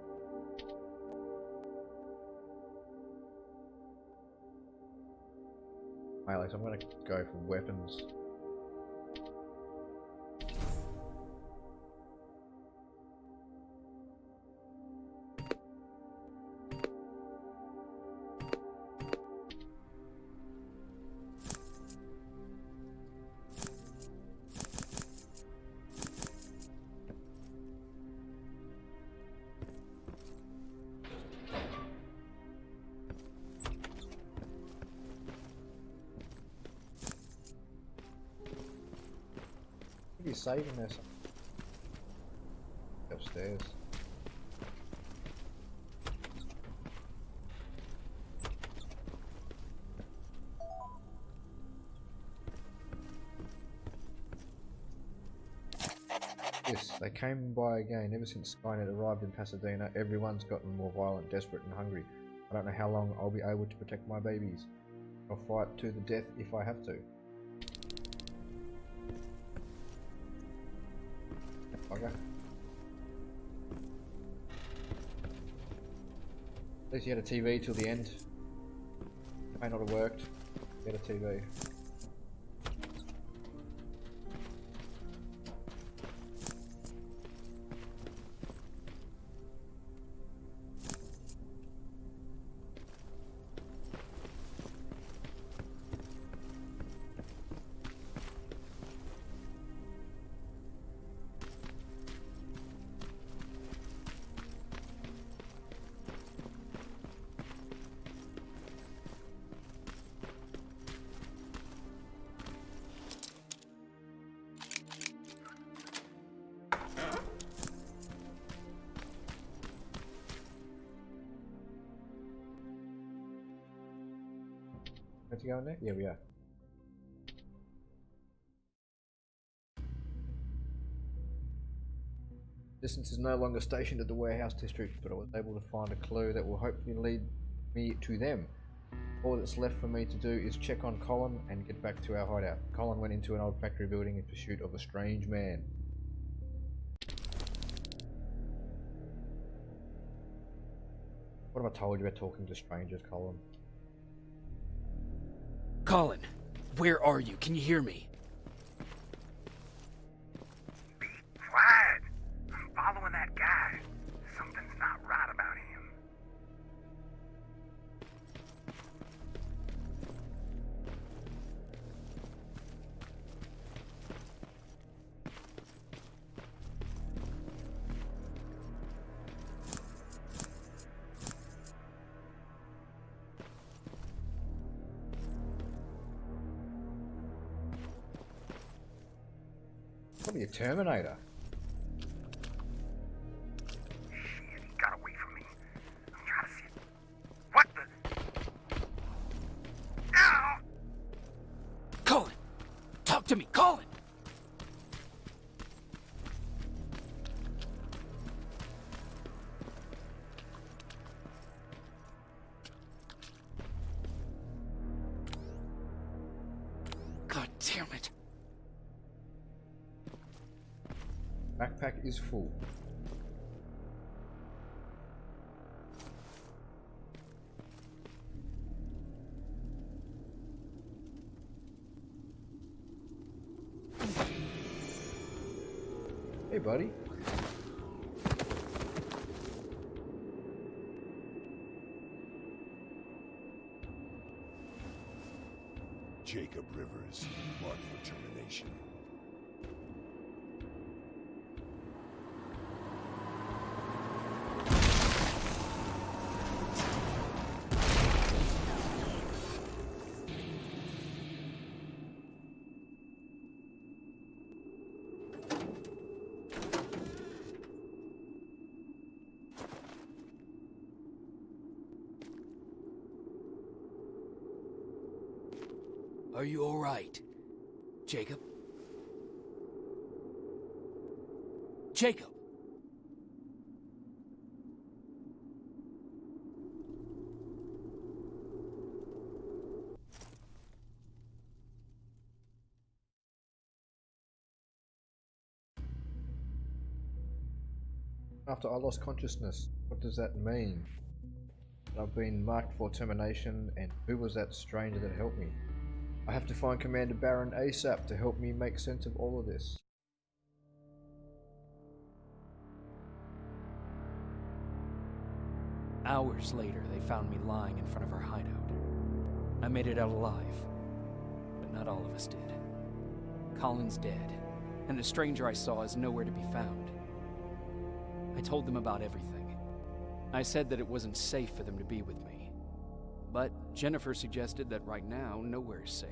Melee, so I'm gonna go for weapons. Saving this upstairs. Yes, they came by again. Ever since Skynet arrived in Pasadena, everyone's gotten more violent, desperate and hungry. I don't know how long I'll be able to protect my babies. I'll fight to the death if I have to. Okay. At least you had a TV till the end. It may not have worked. You had a TV. Have to go in there? Yeah, we are. Distance is no longer stationed at the warehouse district, but I was able to find a clue that will hopefully lead me to them. All that's left for me to do is check on Colin and get back to our hideout. Colin went into an old factory building in pursuit of a strange man. What have I told you about talking to strangers, Colin? Colin, where are you? Can you hear me? Be quiet. I'm following that guy. Something's not right about him. Probably a Terminator. Shit, he got away from me. I'm trying to see. What the? Ow! Colin! Talk to me, Colin! God damn it. Backpack is full. Hey, buddy. Jacob Rivers, marked for termination. Are you all right, Jacob? Jacob! After I lost consciousness, what does that mean? I've been marked for termination, and who was that stranger that helped me? I have to find Commander Baron ASAP to help me make sense of all of this. Hours later, they found me lying in front of our hideout. I made it out alive, but not all of us did. Colin's dead, and the stranger I saw is nowhere to be found. I told them about everything. I said that it wasn't safe for them to be with me. But Jennifer suggested that right now, nowhere is safe,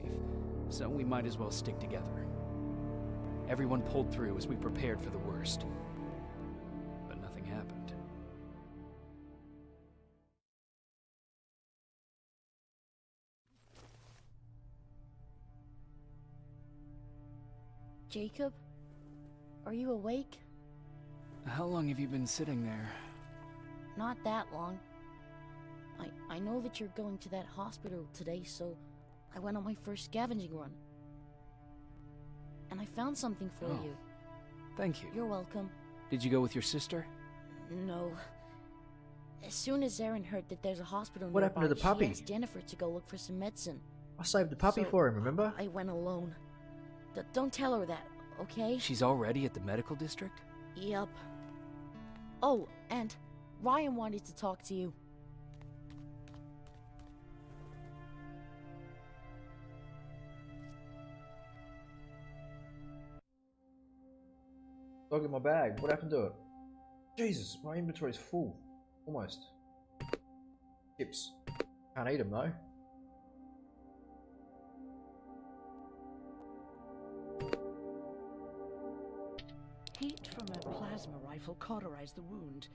so we might as well stick together. Everyone pulled through as we prepared for the worst. But nothing happened. Jacob? Are you awake? How long have you been sitting there? Not that long. I know that you're going to that hospital today, so I went on my first scavenging run. And I found something for you. Thank you. You're welcome. Did you go with your sister? No. As soon as Erin heard that there's a hospital What happened to the puppy? she asked Jennifer to go look for some medicine. I saved the puppy So, for him, remember? I went alone. Don't tell her that, okay? She's already at the medical district? Yup. Oh, and Ryan wanted to talk to you. Dog in my bag. What happened to it? Jesus, my inventory's full. Almost. Chips. Can't eat them though. Heat from a plasma rifle cauterized the wound.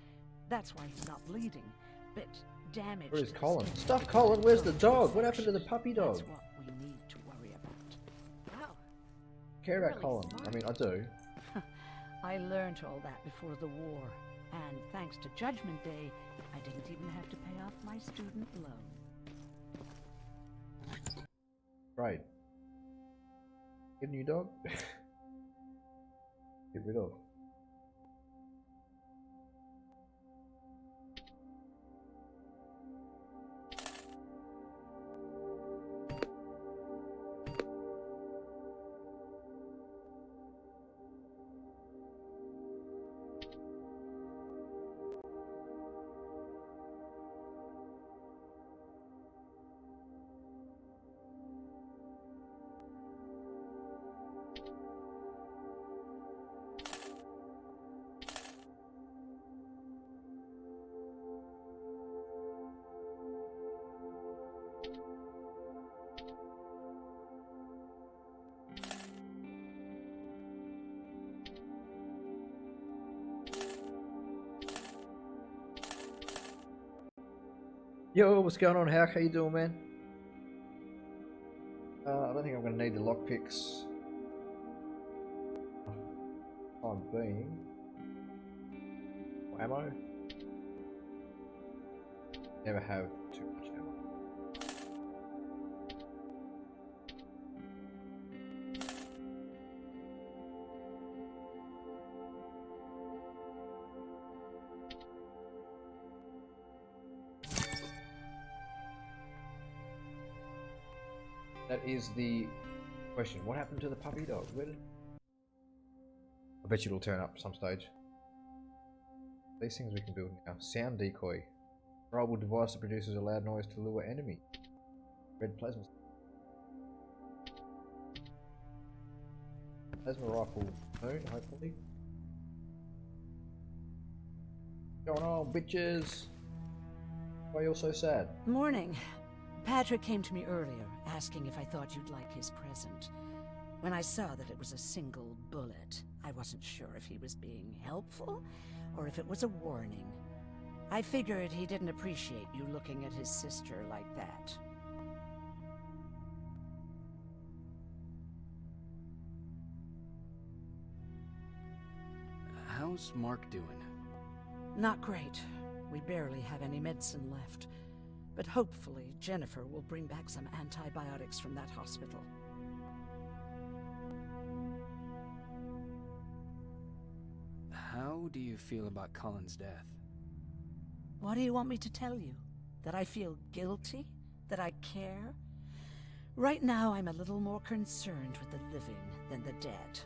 That's why he's not bleeding. But damage. Where's to the Colin? skin Stuff because Colin, of where's the those dog? What happened to the infections. puppy dog? That's what we need to worry about. Wow. Care about Really Colin. smart. I mean, I do. I learned all that before the war, and thanks to Judgment Day, I didn't even have to pay off my student loan. Right. Get a new dog? Get rid of. Yo, what's going on, Hack? How you doing, man? I don't think I'm going to need the lockpicks. Time being. Ammo? Never have too much ammo. That is the question. What happened to the puppy dog? Where did... I bet you it'll turn up some stage. These things we can build now. Sound decoy. Reliable device that produces a loud noise to lure enemy. Red plasma. Plasma rifle moon, hopefully. What's going on, bitches? Why are you all so sad? Morning. Patrick came to me earlier, asking if I thought you'd like his present. When I saw that it was a single bullet, I wasn't sure if he was being helpful or if it was a warning. I figured he didn't appreciate you looking at his sister like that. How's Mark doing? Not great. We barely have any medicine left. But hopefully Jennifer will bring back some antibiotics from that hospital. How do you feel about Colin's death? What do you want me to tell you? That I feel guilty? That I care? Right now I'm a little more concerned with the living than the dead.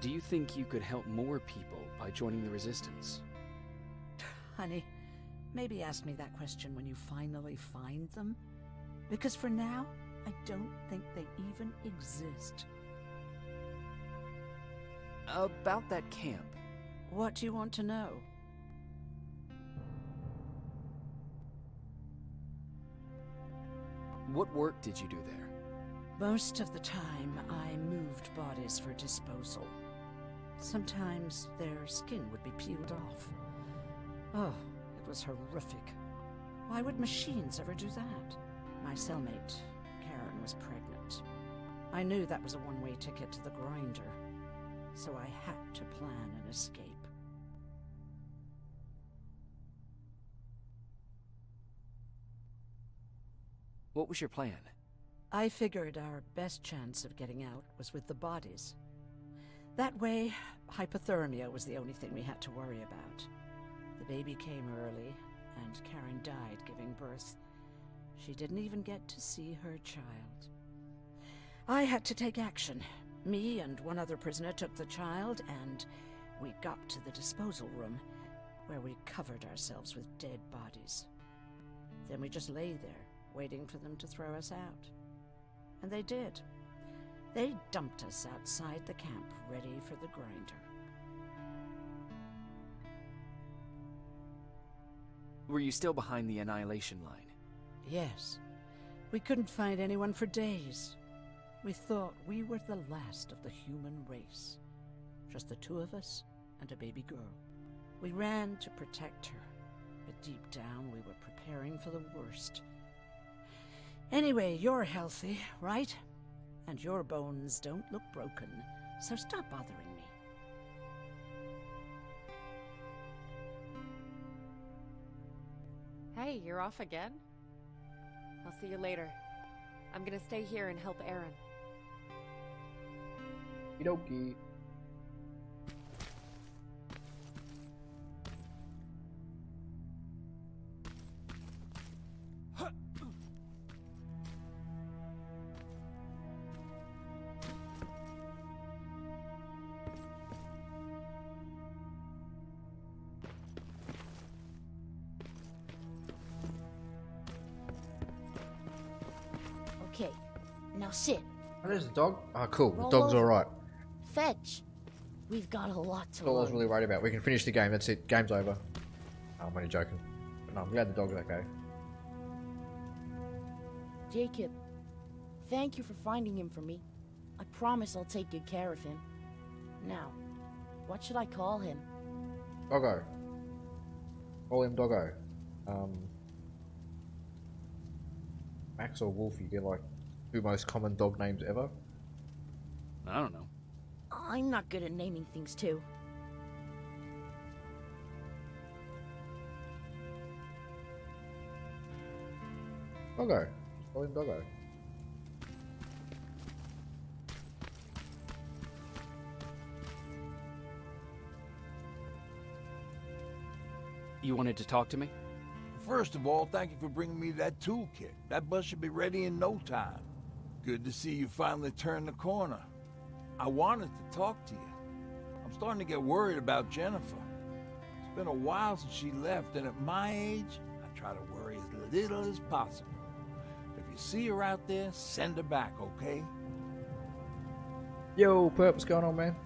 Do you think you could help more people by joining the Resistance? Honey, maybe ask me that question when you finally find them. Because for now, I don't think they even exist. About that camp. What do you want to know? What work did you do there? Most of the time, I moved bodies for disposal. Sometimes their skin would be peeled off. Oh, it was horrific. Why would machines ever do that? My cellmate, Karen, was pregnant. I knew that was a one-way ticket to the grinder, so I had to plan an escape. What was your plan? I figured our best chance of getting out was with the bodies. That way, hypothermia was the only thing we had to worry about. The baby came early, and Karen died giving birth. She didn't even get to see her child. I had to take action. Me and one other prisoner took the child, and we got to the disposal room, where we covered ourselves with dead bodies. Then we just lay there, waiting for them to throw us out. And they did. They dumped us outside the camp, ready for the grinder. Were you still behind the annihilation line? Yes. We couldn't find anyone for days. We thought we were the last of the human race. Just the two of us and a baby girl. We ran to protect her. It deep down we were preparing for the worst. Anyway, you're healthy, right? And your bones don't look broken, so stop bothering me. Hey, you're off again? I'll see you later. I'm gonna stay here and help Aaron. Okie. Okay, now sit. Oh, there's the dog. Oh, cool. Roll The dog's over. alright. Fetch. We've got a lot to That's all I was learn. really worried about. We can finish the game. That's it. Game's over. Oh, I'm only joking. But no, I'm glad the dog's okay. Jacob, thank you for finding him for me. I promise I'll take good care of him. Now, what should I call him? Doggo. Call him Doggo. Max or Wolfie, they're like two most common dog names ever. I don't know. I'm not good at naming things too. Doggo. Just call him Doggo. You wanted to talk to me? First of all, thank you for bringing me that toolkit. That bus should be ready in no time. Good to see you finally turned the corner. I wanted to talk to you. I'm starting to get worried about Jennifer. It's been a while since she left, and at my age, I try to worry as little as possible. If you see her out there, send her back, okay? Yo, Perp, what's going on, man?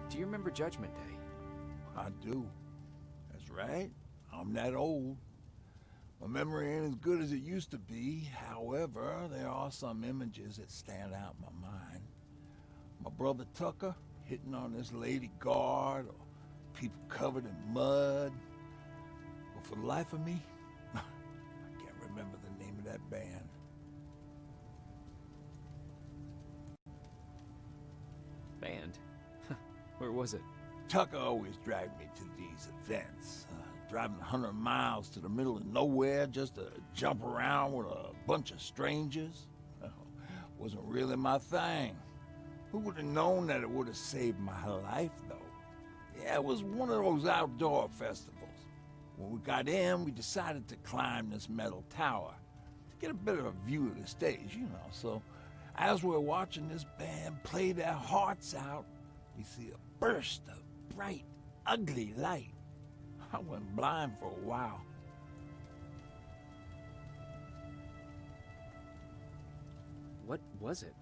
Do you remember Judgment Day? I do. That's right. I'm that old. My memory ain't as good as it used to be. However, there are some images that stand out in my mind. My brother Tucker hitting on this lady guard, or people covered in mud. But for the life of me, I can't remember the name of that band. Band? Where was it? Tucker always dragged me to these events. Driving 100 miles to the middle of nowhere just to jump around with a bunch of strangers. Well, wasn't really my thing. Who would have known that it would have saved my life, though? Yeah, it was one of those outdoor festivals. When we got in, we decided to climb this metal tower to get a bit of a view of the stage, you know. So as we're watching this band play their hearts out, we see a burst of bright, ugly light. I went blind for a while. What was it?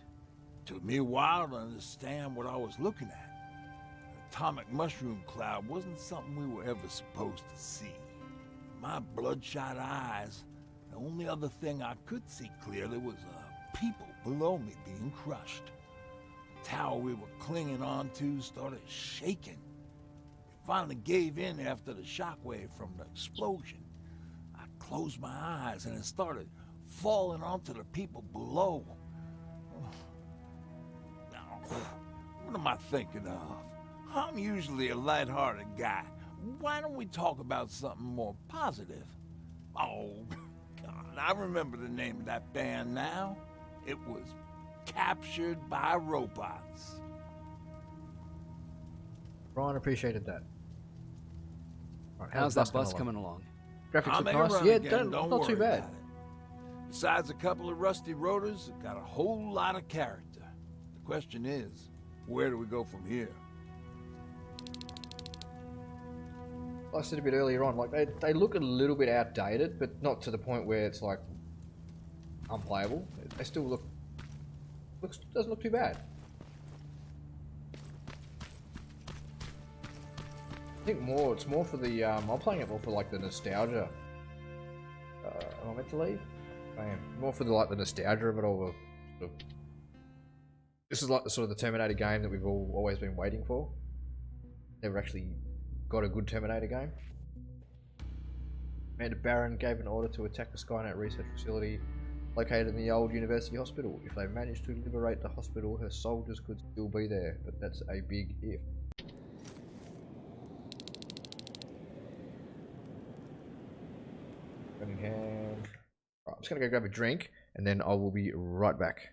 Took me a while to understand what I was looking at. An atomic mushroom cloud wasn't something we were ever supposed to see. My bloodshot eyes, the only other thing I could see clearly was people below me being crushed. The tower we were clinging onto started shaking. Finally gave in after the shockwave from the explosion. I closed my eyes and it started falling onto the people below. Now, what am I thinking of? I'm usually a lighthearted guy. Why don't we talk about something more positive? Oh, God, I remember the name of that band now. It was Captured by Robots. Ryan appreciated that. Right, How's that bus along? coming along? Graphics I'll look make a nice. run Yeah, again, not don't too worry bad. about it. Besides a couple of rusty rotors, it got a whole lot of character. The question is, where do we go from here? Like I said a bit earlier on, like they look a little bit outdated, but not to the point where it's like unplayable. They still doesn't look too bad. I think it's more for the I'm playing it more for like the nostalgia. Am I meant to leave? I am. More for the the nostalgia of it all. This is like the sort of the Terminator game that we've always been waiting for. never actually got a good Terminator game. Commander Baron gave an order to attack the Skynet research facility located in the old university hospital. If they managed to liberate the hospital, her soldiers could still be there, but that's a big if. Right, I'm just gonna go grab a drink and then I will be right back.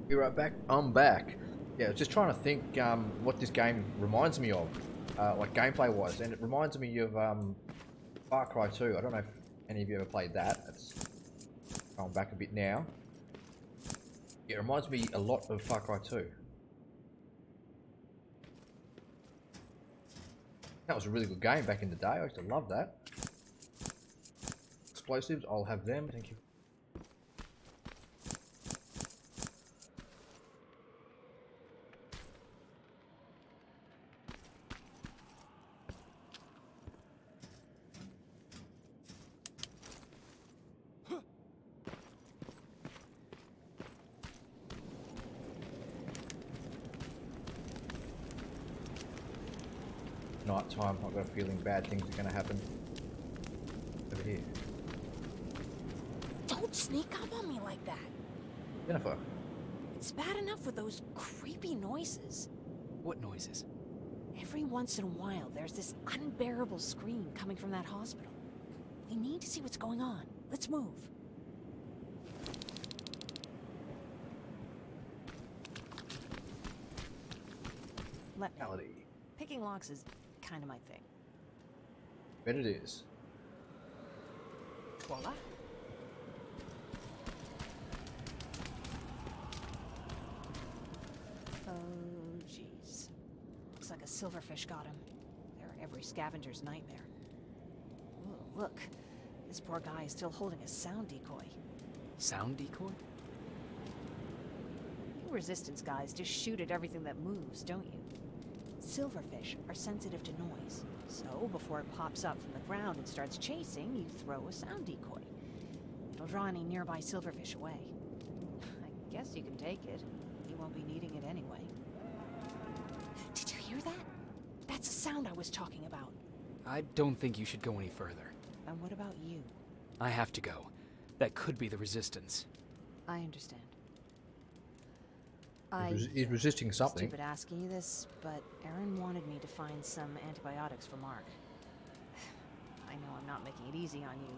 Be right back. I'm back. Yeah, I was just trying to think what this game reminds me of, like gameplay wise, and it reminds me of Far Cry 2. I don't know if any of you ever played that. That's going back a bit now. It reminds me a lot of Far Cry 2. That was a really good game back in the day. I used to love that. Explosives, I'll have them. Thank you. Night time, I've got a feeling bad things are going to happen over here. Don't sneak up on me like that. Jennifer. It's bad enough with those creepy noises. What noises? Every once in a while, there's this unbearable scream coming from that hospital. We need to see what's going on. Let's move. Let me. Reality. Picking locks is kind of my thing. Bet it is. Voila. Oh, jeez. Looks like a silverfish got him. They're every scavenger's nightmare. Ooh, look. This poor guy is still holding a sound decoy. Sound decoy? You Resistance guys just shoot at everything that moves, don't you? Silverfish are sensitive to noise, so before it pops up from the ground and starts chasing, you throw a sound decoy. It'll draw any nearby silverfish away. I guess you can take it. You won't be needing it anyway. Did you hear that? That's the sound I was talking about. I don't think you should go any further. And what about you? I have to go. That could be the Resistance. I understand. He's resisting something. Stupid asking you this, but Aaron wanted me to find some antibiotics for Mark. I know I'm not making it easy on you,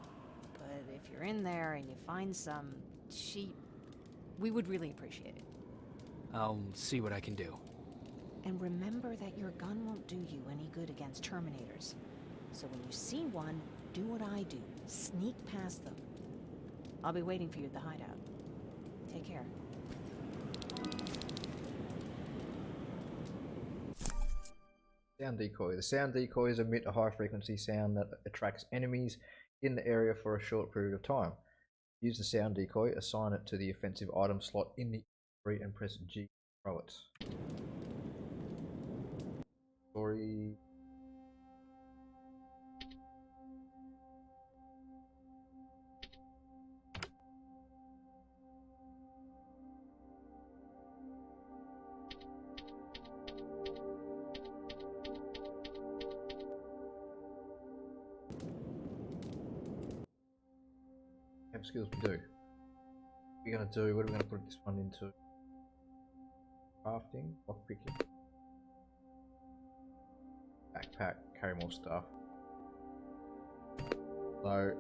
but if you're in there and you find some cheap, we would really appreciate it. I'll see what I can do. And remember that your gun won't do you any good against Terminators. So when you see one, do what I do. Sneak past them. I'll be waiting for you at the hideout. Take care. Sound decoy. The sound decoys emit a high frequency sound that attracts enemies in the area for a short period of time. Use the sound decoy, assign it to the offensive item slot in the inventory and press G to throw it. Story. have skills we do. We're gonna do. What are we gonna put this one into? Crafting, lockpicking, backpack, carry more stuff. So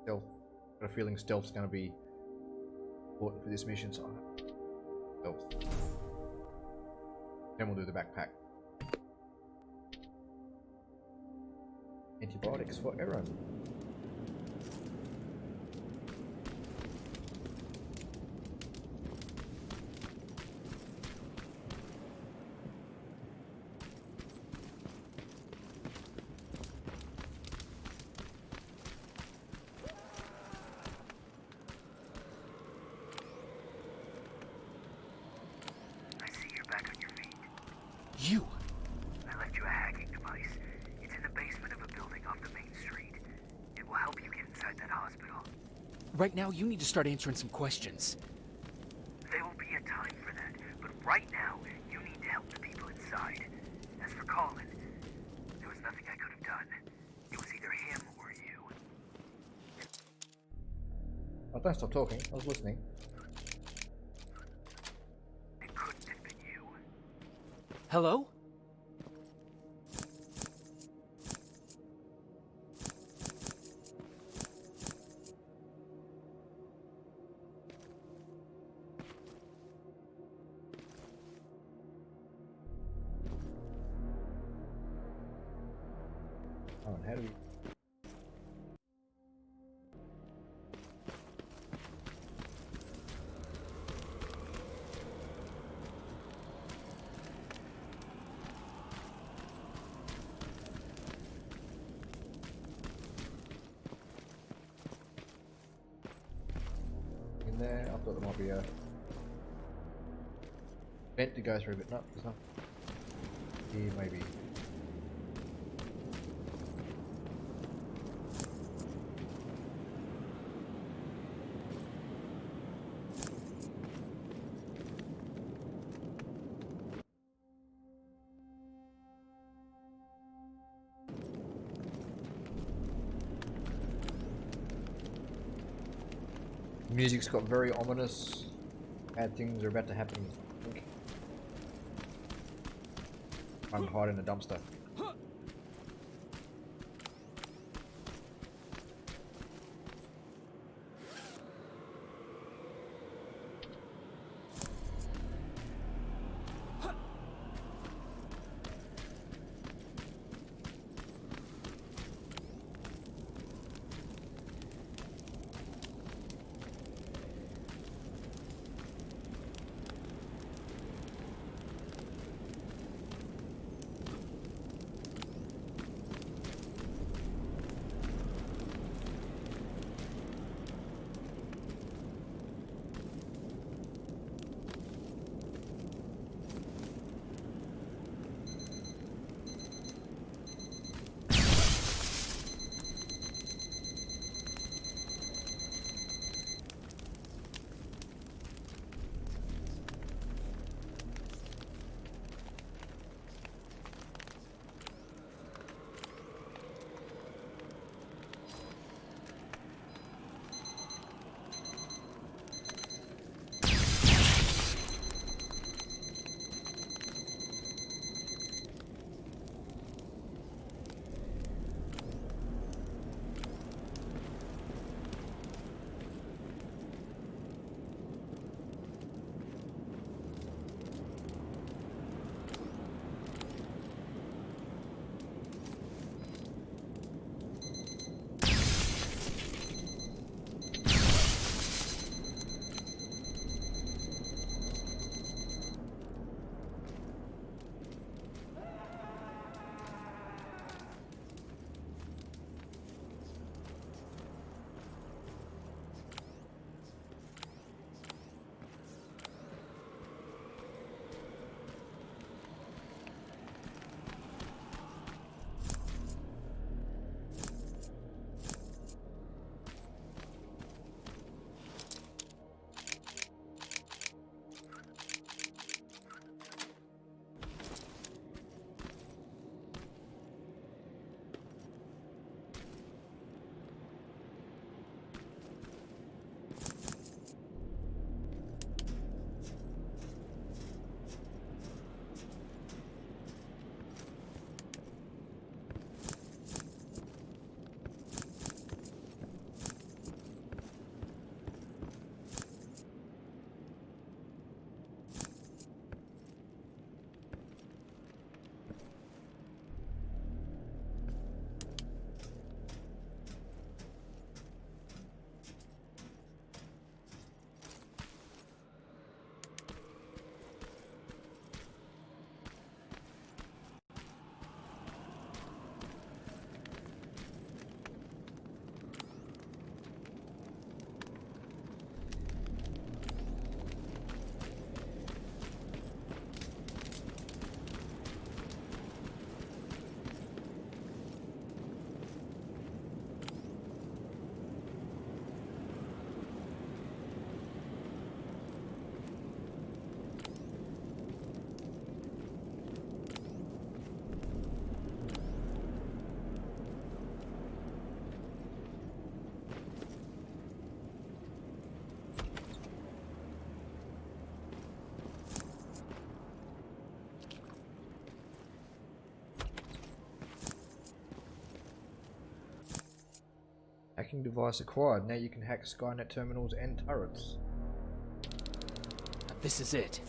stealth. Got a feeling stealth's gonna be important for this mission. So stealth. Then we'll do the backpack. Antibiotics for Aaron. I see you're back on your feet. You! I left you a hacking device. It's in the basement of a building off the main street. It will help you get inside that hospital. Right now, you need to start answering some questions. There will be a time for that, but right now, you need to help the people inside. As for Colin, there was nothing I could have done. It was either him or you. Oh, don't stop talking. I was listening. It couldn't have been you. Hello? Oh, and how do we? In there, I thought there might be a vent to go through, but no, there's not. Here, maybe. Music's got very ominous. Bad things are about to happen. I think. I'm hiding in a dumpster. Hacking device acquired. Now you can hack Skynet terminals and turrets. This is it.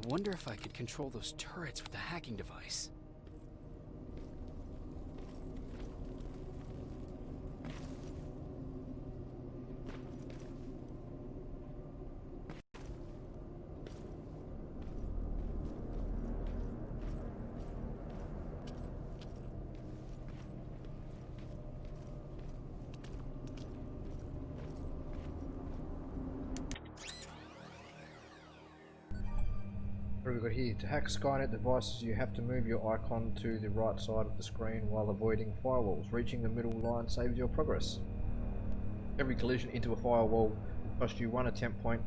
I wonder if I could control those turrets with the hacking device. What have we got here? To hack Skynet devices, you have to move your icon to the right side of the screen while avoiding firewalls. Reaching the middle line saves your progress. Every collision into a firewall will cost you 1 attempt point.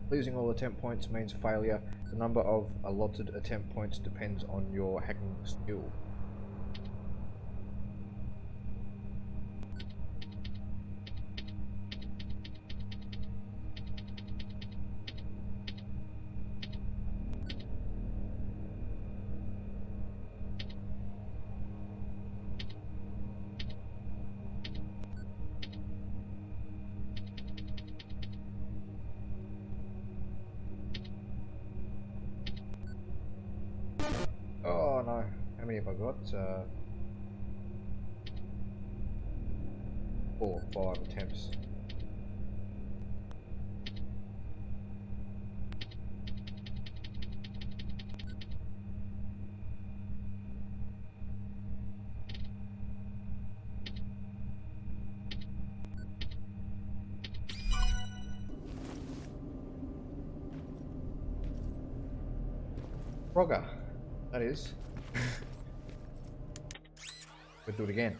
Losing all attempt points means failure. The number of allotted attempt points depends on your hacking skill. Oh no, how many have I got? 4 or 5 attempts. Frogger, that is. We'll do it again.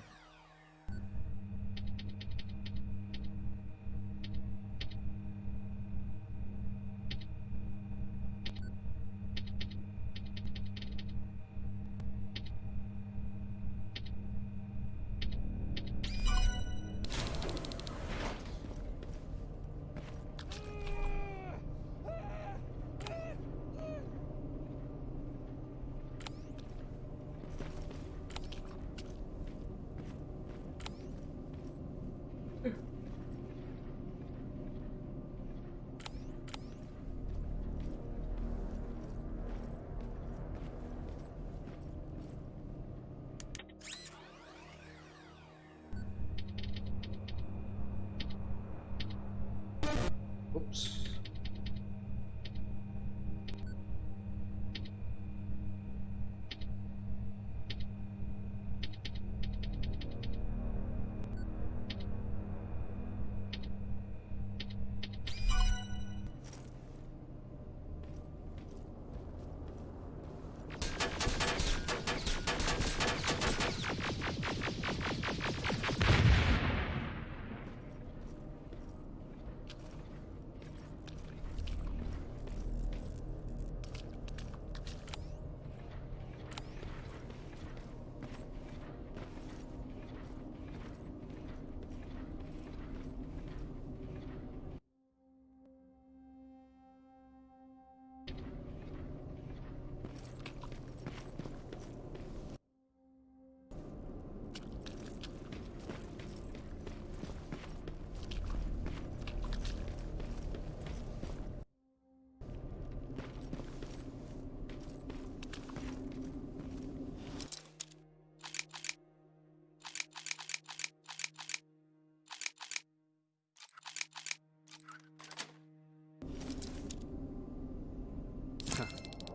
Oops.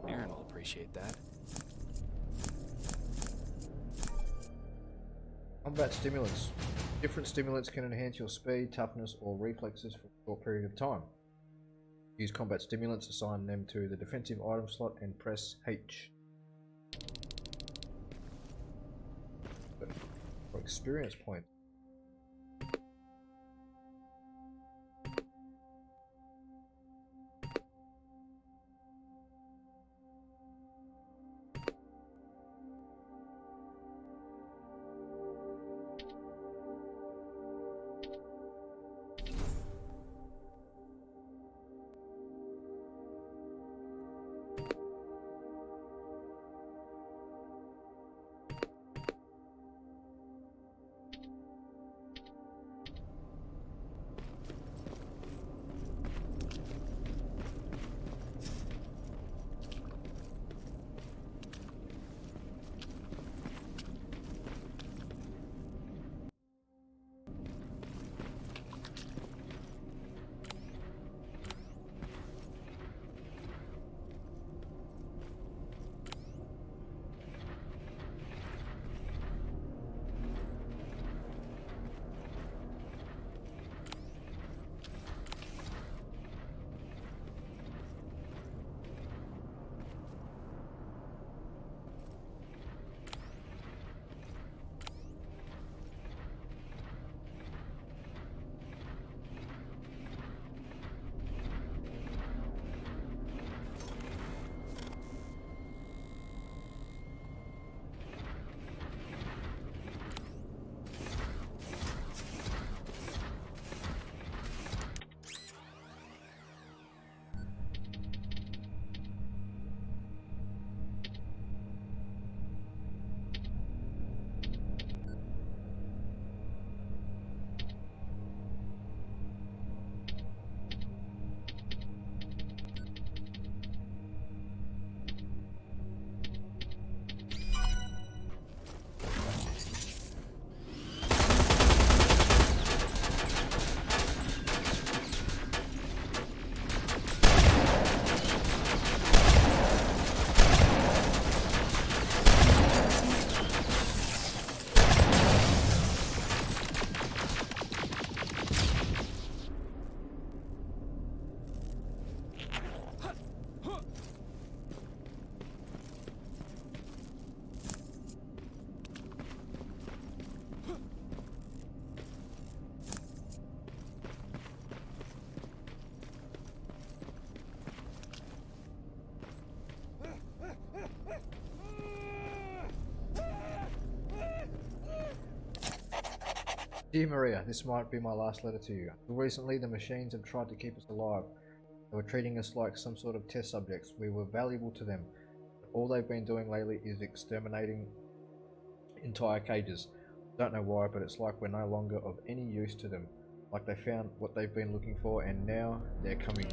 Aaron will appreciate that. Combat stimulants. Different stimulants can enhance your speed, toughness, or reflexes for a short period of time. Use combat stimulants, assign them to the defensive item slot, and press H. For experience points. Dear Maria, this might be my last letter to you. Recently, the machines have tried to keep us alive. They were treating us like some sort of test subjects. We were valuable to them. All they've been doing lately is exterminating entire cages. Don't know why, but it's like we're no longer of any use to them. Like they found what they've been looking for and now they're coming.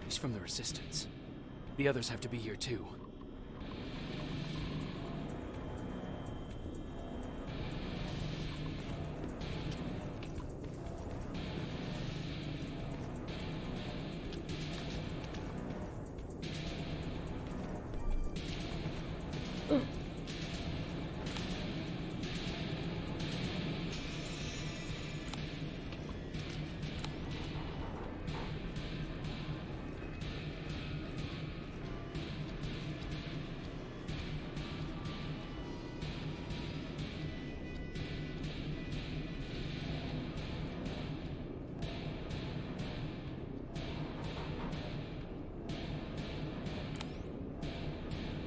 He's from the Resistance. The others have to be here too.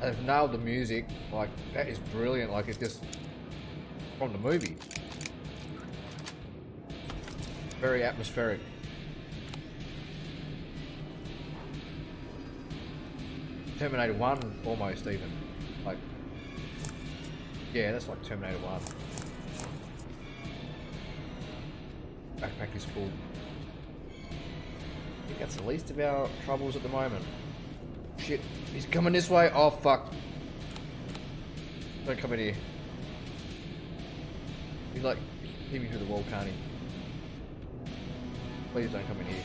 They've nailed the music, like that is brilliant, like it's just from the movie. Very atmospheric. Terminator 1 almost even. Like, yeah, that's like Terminator 1. Backpack is full. I think that's the least of our troubles at the moment. Shit, he's coming this way. Oh fuck. Don't come in here. He's like, hit me through the wall, can't he? Please don't come in here.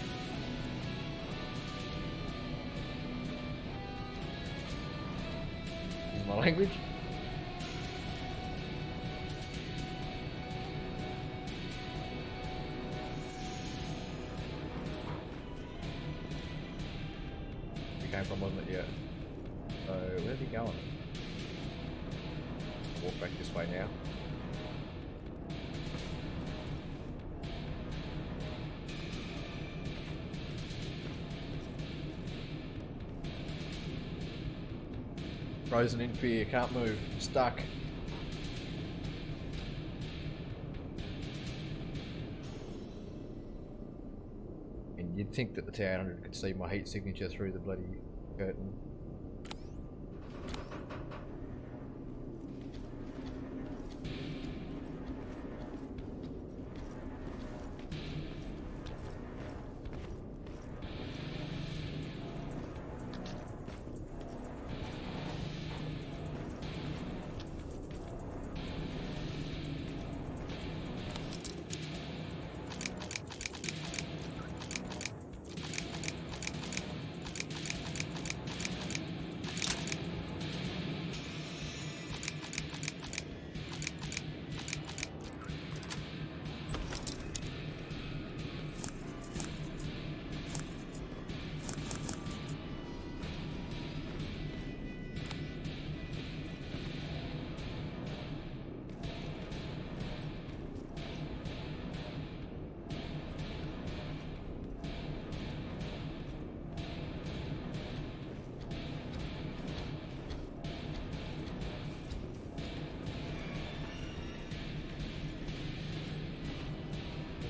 Is my language? Came from, wasn't it? Yeah. So where's he going? I'll walk back this way now. Frozen in fear, can't move, stuck. And you'd think that the T800 could see my heat signature through the bloody curtain.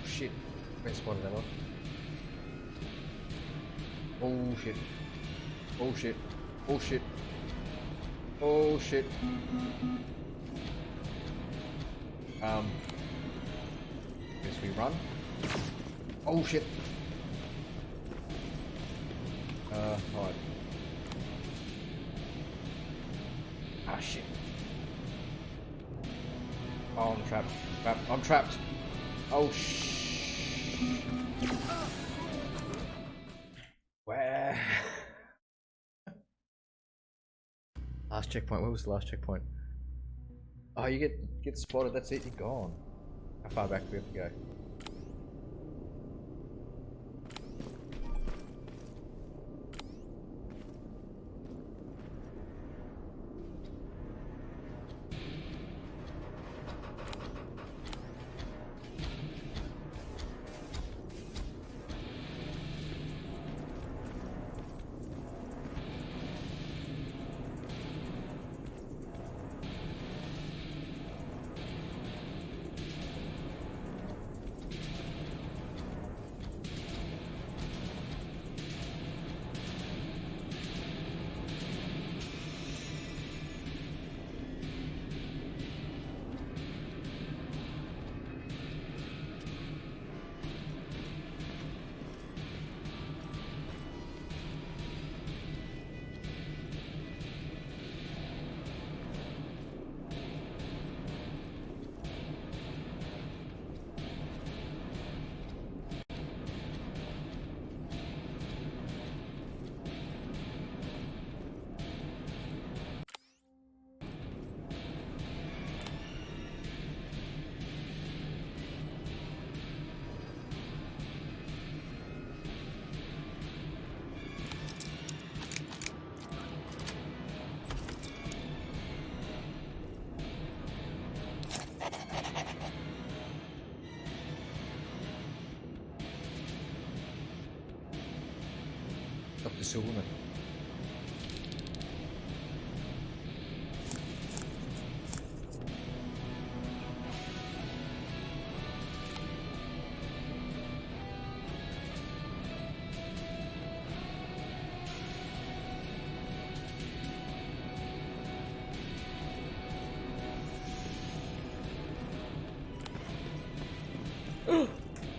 Shit. Best spotted ever. Oh shit. Oh shit. Oh shit. Oh shit. Guess we run. Oh shit. Alright. Ah shit. Oh, I'm trapped. I'm trapped. Oh shh. Where? Last checkpoint. Where was the last checkpoint? Oh, you get spotted. That's it. You're gone. How far back do we have to go? Dr. Silverman.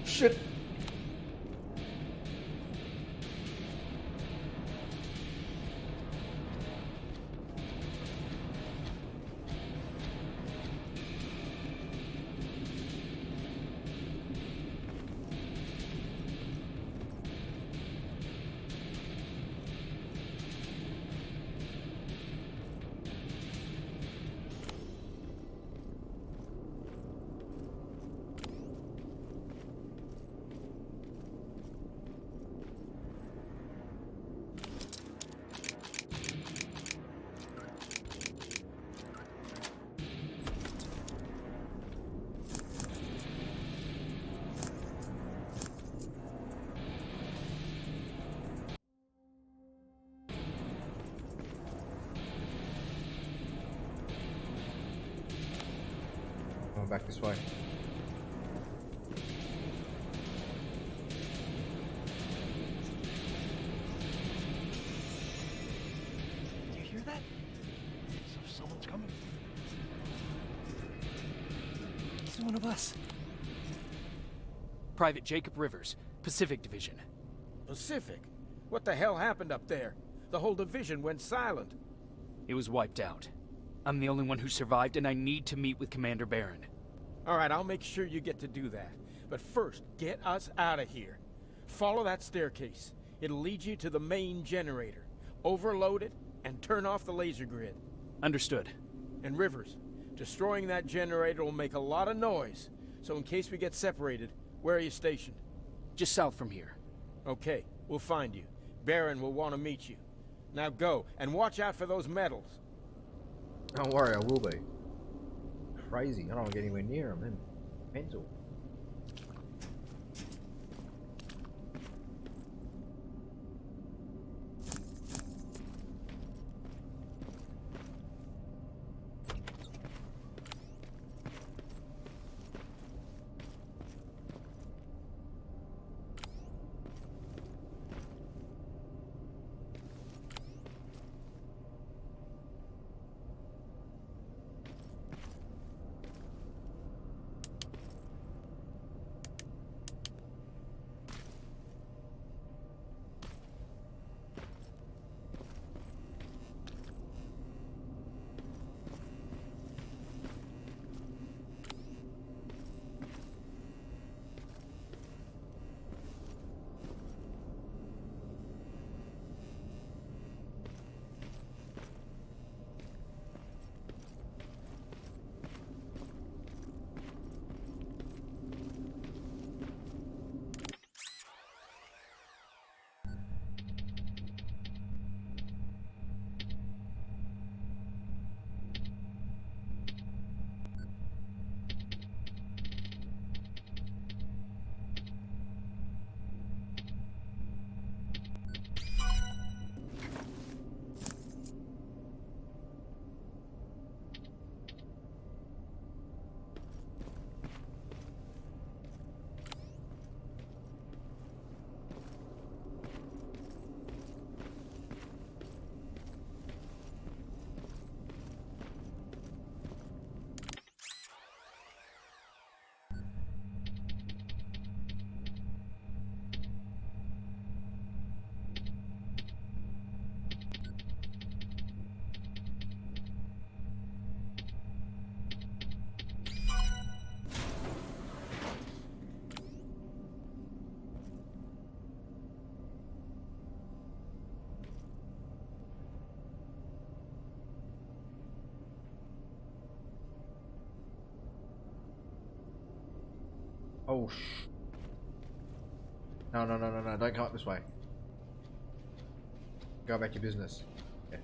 Shit. Going back this way. Do you hear that? So someone's coming. It's one of us. Private Jacob Rivers, Pacific Division. Pacific? What the hell happened up there? The whole division went silent. It was wiped out. I'm the only one who survived, and I need to meet with Commander Barron. All right, I'll make sure you get to do that. But first, get us out of here. Follow that staircase. It'll lead you to the main generator. Overload it and turn off the laser grid. Understood. And Rivers, destroying that generator will make a lot of noise. So in case we get separated, where are you stationed? Just south from here. Okay, we'll find you. Barron will want to meet you. Now go, and watch out for those metals. Don't worry, I will be. Crazy. I don't want to get anywhere near him. Then mental. Oh, no, no, no, no, no. Don't come up this way. Go about your business. Yeah.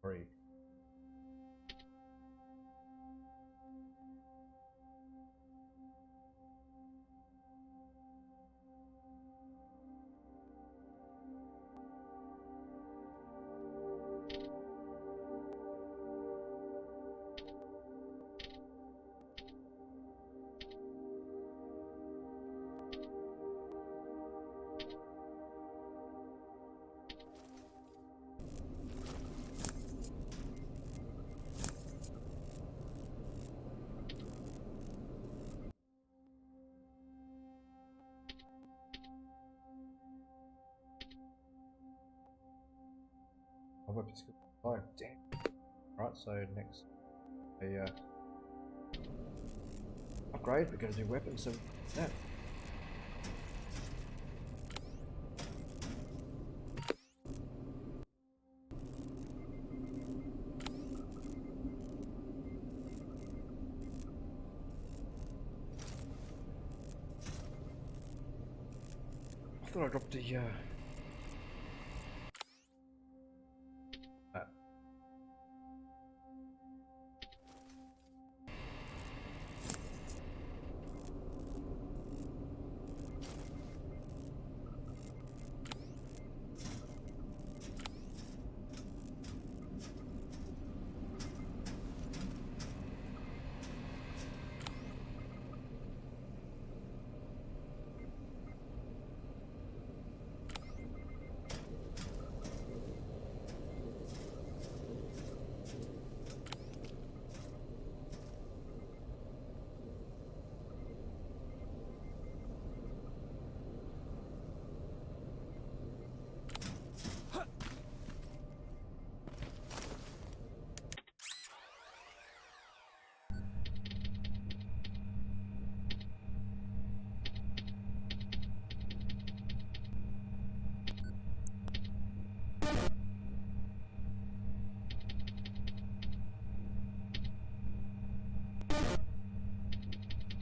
Free. Oh, damn. Right, so next, a upgrade. We're going to do weapons. So that. I thought I dropped the that.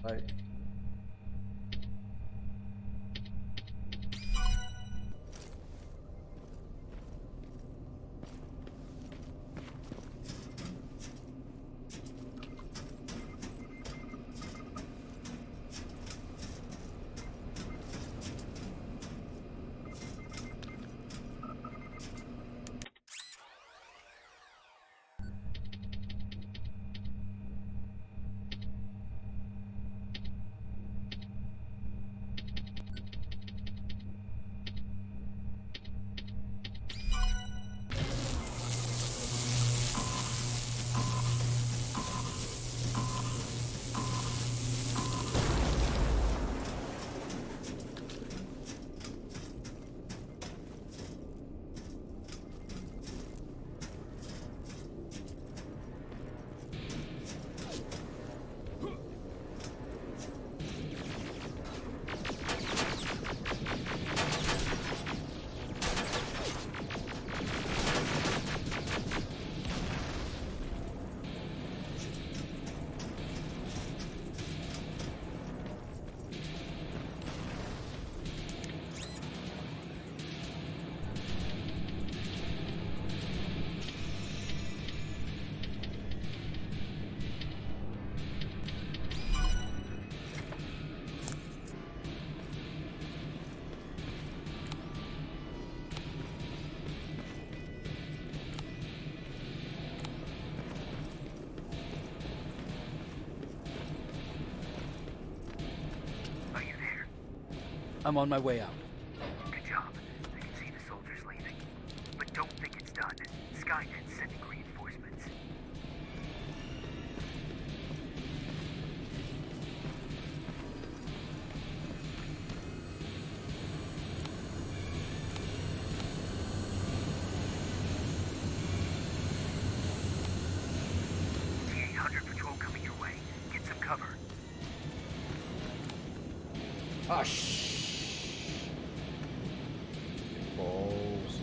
Right. I'm on my way out. Good job. I can see the soldiers leaving. But don't think it's done. Skynet's sending reinforcements. T-800 patrol coming your way. Get some cover. Oh, balls.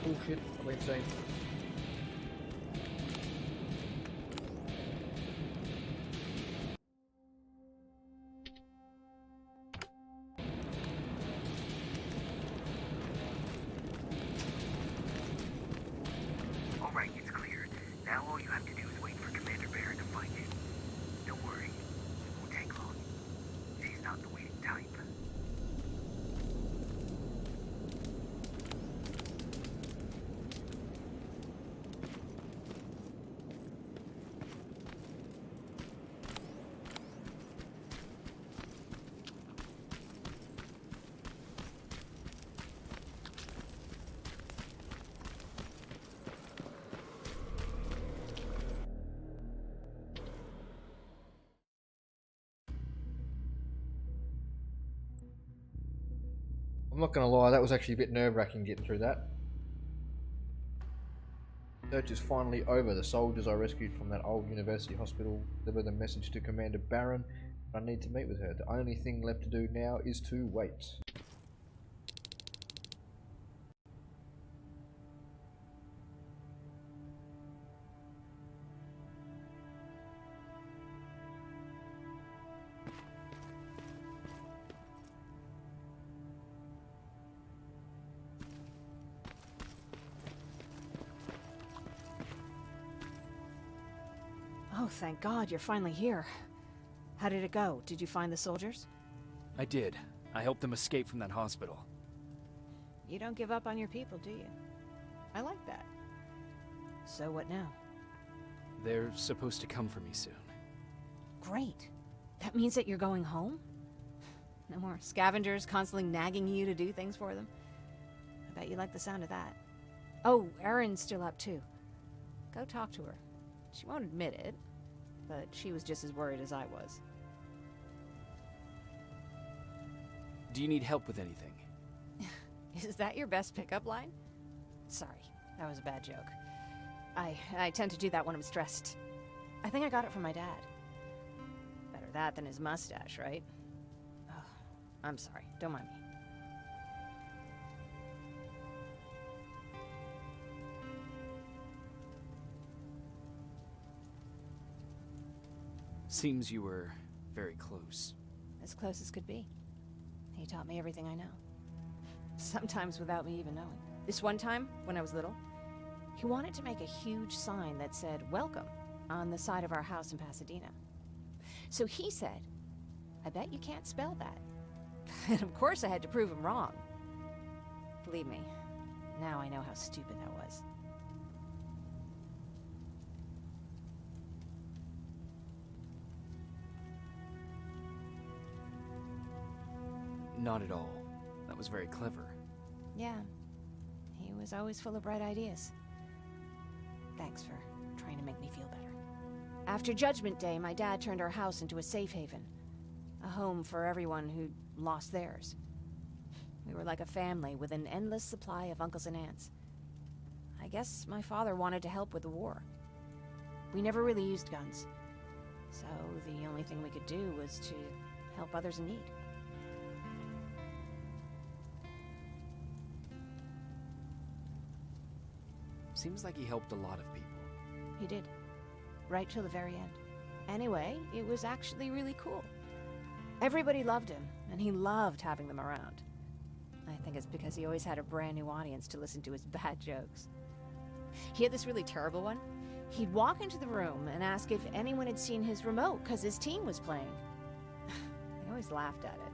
bullshit I've been seeing. Alright, it's cleared. Now all you have to do is wait for Commander Baron to find you. Don't worry, it won't take long. She's not the waiting type. I'm not gonna lie, that was actually a bit nerve-wracking getting through that. Search is finally over. The soldiers I rescued from that old university hospital delivered a message to Commander Baron. I need to meet with her. The only thing left to do now is to wait. Oh, thank God, you're finally here. How did it go? Did you find the soldiers? I did. I helped them escape from that hospital. You don't give up on your people, do you? I like that. So what now? They're supposed to come for me soon. Great. That means that you're going home? No more scavengers constantly nagging you to do things for them? I bet you like the sound of that. Oh, Erin's still up too. Go talk to her. She won't admit it, but she was just as worried as I was. Do you need help with anything? Is that your best pickup line? Sorry, that was a bad joke. I tend to do that when I'm stressed. I think I got it from my dad. Better that than his mustache, right? Oh, I'm sorry, don't mind me. Seems you were very close. As close as could be. He taught me everything I know. Sometimes without me even knowing. This one time, when I was little, he wanted to make a huge sign that said, "Welcome," on the side of our house in Pasadena. So he said, "I bet you can't spell that." And of course I had to prove him wrong. Believe me, now I know how stupid that was. Not at all. That was very clever. Yeah, he was always full of bright ideas. Thanks for trying to make me feel better. After Judgment Day, my dad turned our house into a safe haven. A home for everyone who'd lost theirs. We were like a family with an endless supply of uncles and aunts. I guess my father wanted to help with the war. We never really used guns. So the only thing we could do was to help others in need. Seems like he helped a lot of people. He did. Right till the very end. Anyway, it was actually really cool. Everybody loved him, and he loved having them around. I think it's because he always had a brand new audience to listen to his bad jokes. He had this really terrible one. He'd walk into the room and ask if anyone had seen his remote because his team was playing. I always laughed at it.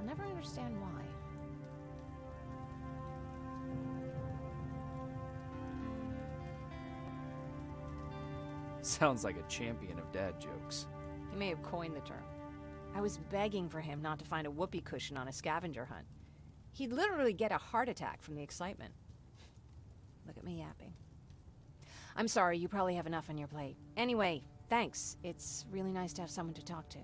I'll never understand why. Sounds like a champion of dad jokes. He may have coined the term. I was begging for him not to find a whoopee cushion on a scavenger hunt. He'd literally get a heart attack from the excitement. Look at me yapping. I'm sorry, you probably have enough on your plate. Anyway, thanks. It's really nice to have someone to talk to.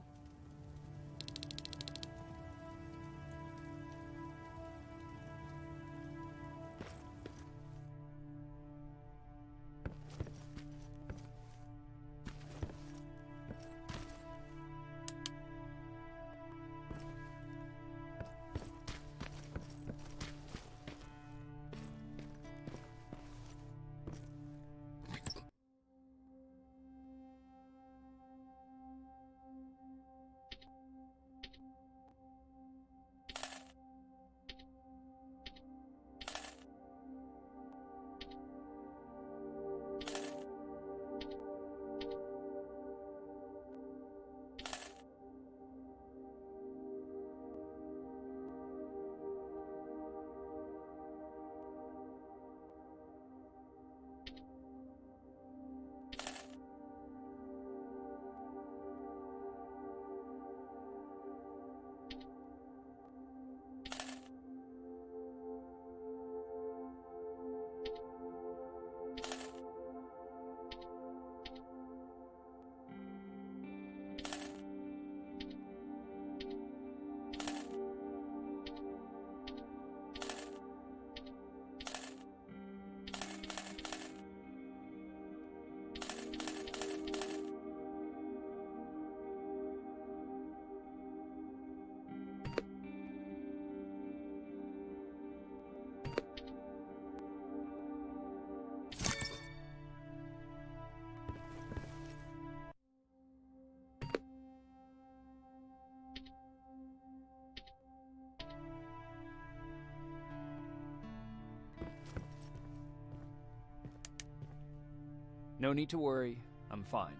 No need to worry. I'm fine.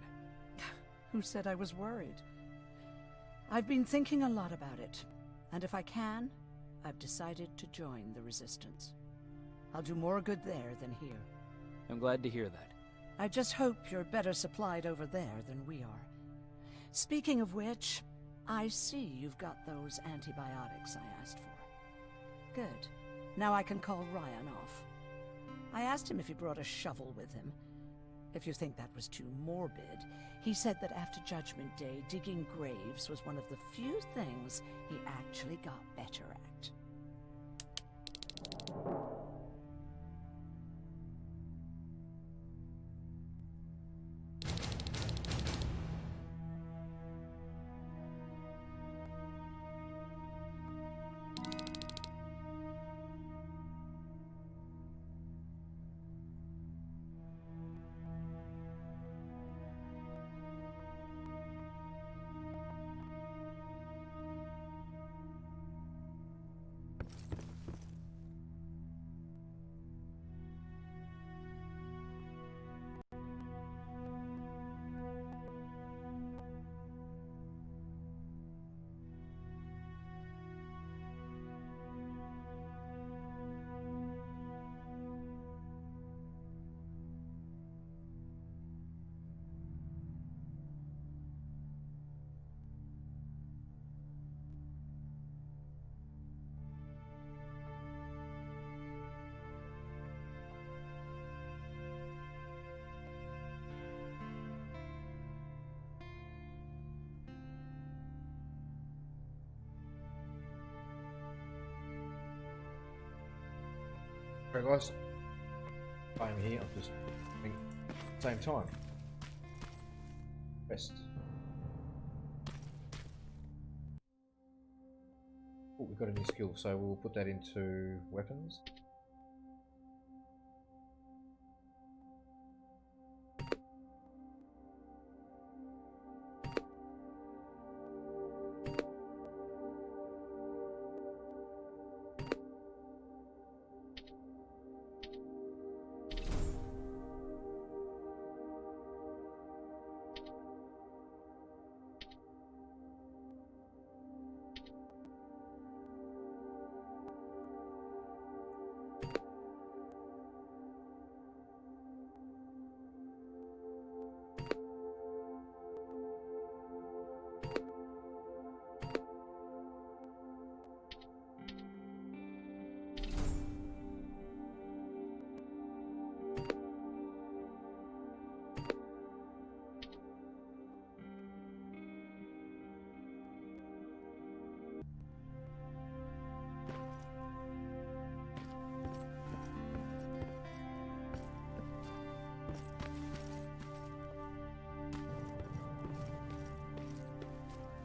Who said I was worried? I've been thinking a lot about it, and if I can, I've decided to join the Resistance. I'll do more good there than here. I'm glad to hear that. I just hope you're better supplied over there than we are. Speaking of which, I see you've got those antibiotics I asked for. Good. Now I can call Ryan off. I asked him if he brought a shovel with him. If you think that was too morbid, he said that after Judgment Day, digging graves was one of the few things he actually got better at. Alright guys, I'm here, I'm just at the same time. Rest. Oh, we've got a new skill, so we'll put that into weapons.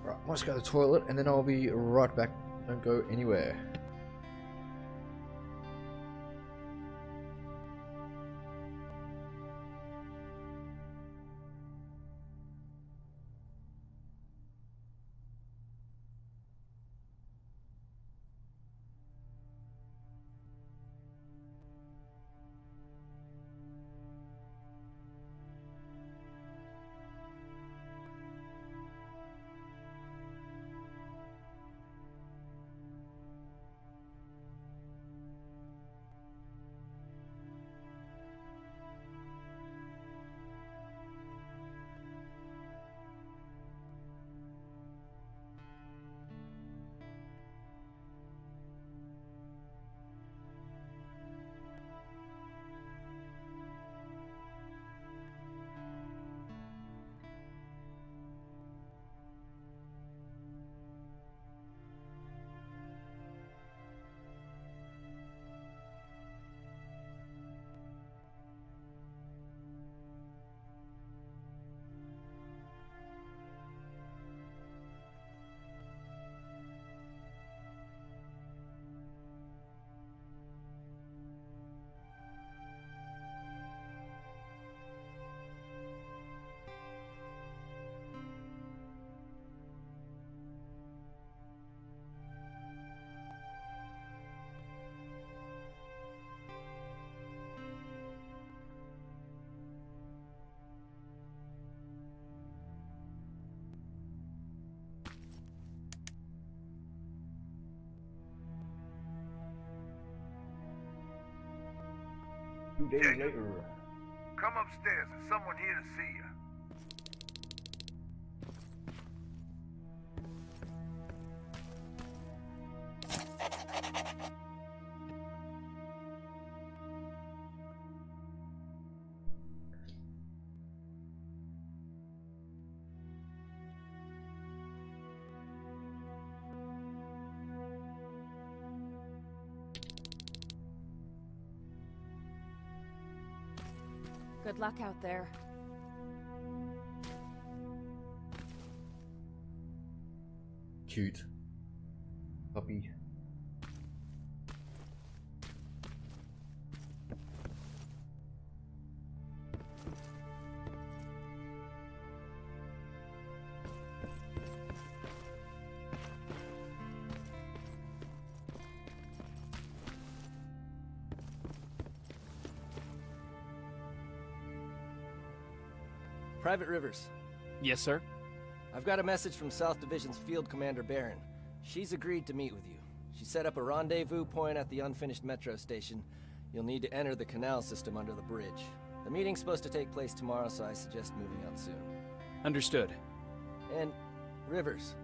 Right, I must go to the toilet and then I'll be right back. Don't go anywhere. 2 days later. Come upstairs. There's someone here to see you. Good luck out there. Cute. Puppy. Private Rivers, Yes, sir? I've got a message from South Division's Field Commander Barron. She's agreed to meet with you. She set up a rendezvous point at the unfinished metro station. You'll need to enter the canal system under the bridge. The meeting's supposed to take place tomorrow, so I suggest moving out soon. Understood. And, Rivers,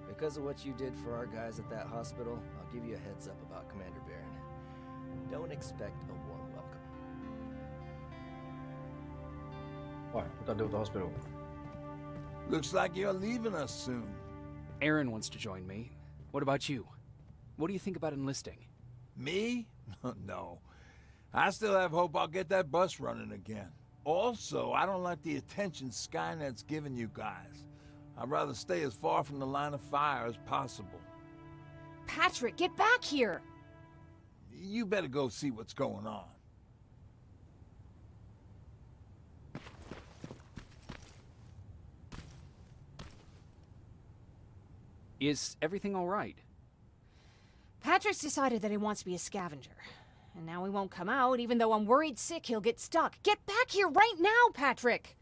because of what you did for our guys at that hospital, I'll give you a heads up about Commander Barron. Don't expect a warm welcome. Why? What did I do with the hospital? Looks like you're leaving us soon. Aaron wants to join me. What about you? What do you think about enlisting? Me? No. I still have hope I'll get that bus running again. Also, I don't like the attention Skynet's giving you guys. I'd rather stay as far from the line of fire as possible. Patrick, get back here! You better go see what's going on. Is everything all right? Patrick's decided that he wants to be a scavenger. And now he won't come out, even though I'm worried sick he'll get stuck. Get back here right now, Patrick!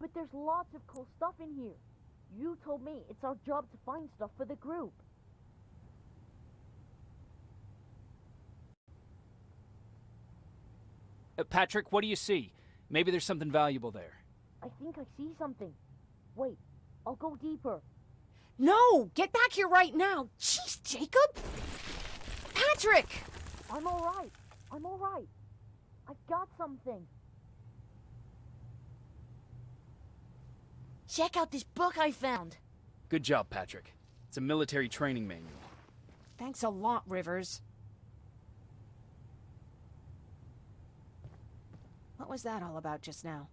But there's lots of cool stuff in here. You told me it's our job to find stuff for the group. Patrick, what do you see? Maybe there's something valuable there. I think I see something. Wait, I'll go deeper. No! Get back here right now! Jeez, Jacob! Patrick! I'm alright. I'm alright. I've got something. Check out this book I found. Good job, Patrick. It's a military training manual. Thanks a lot, Rivers. What was that all about just now?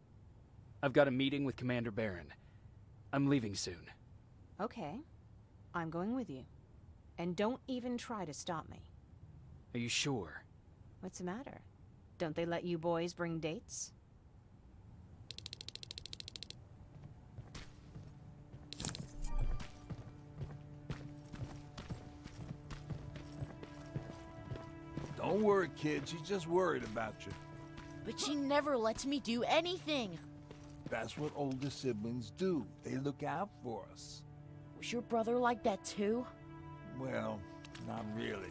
I've got a meeting with Commander Barron. I'm leaving soon. Okay. I'm going with you. And don't even try to stop me. Are you sure? What's the matter? Don't they let you boys bring dates? Don't worry, kid. She's just worried about you. But she never lets me do anything. That's what older siblings do. They look out for us. Was your brother like that too? Well, not really.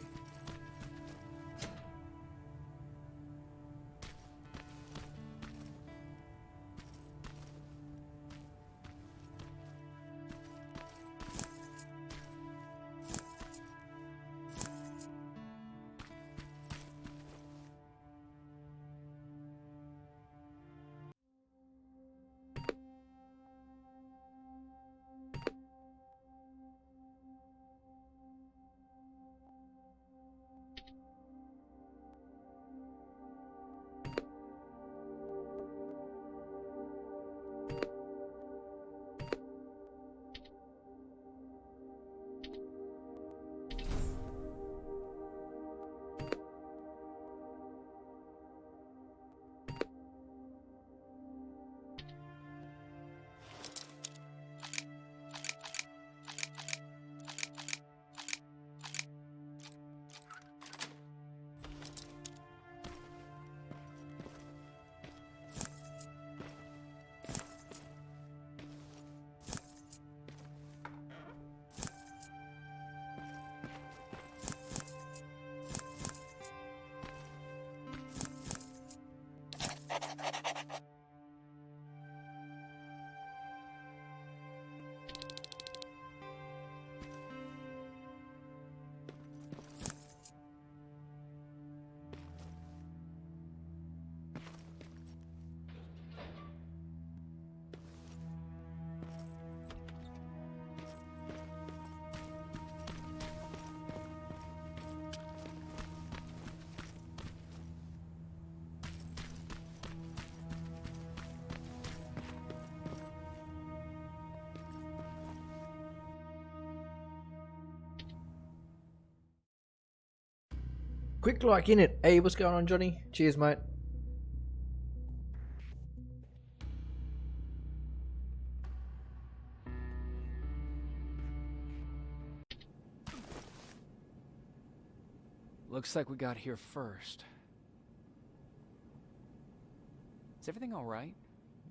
Quick like in it. Hey, what's going on, Johnny? Cheers, mate. Looks like we got here first. Is everything all right?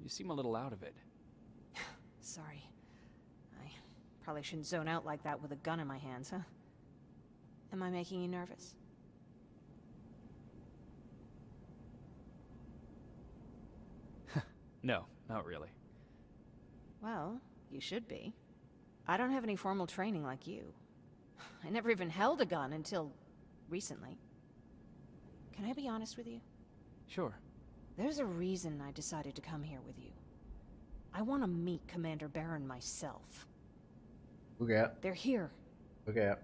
You seem a little out of it. Sorry. I probably shouldn't zone out like that with a gun in my hands, huh? Am I making you nervous? No, not really. Well, you should be. I don't have any formal training like you. I never even held a gun until recently. Can I be honest with you? Sure. There's a reason I decided to come here with you. I want to meet Commander Baron myself. Look out. They're here. Look out.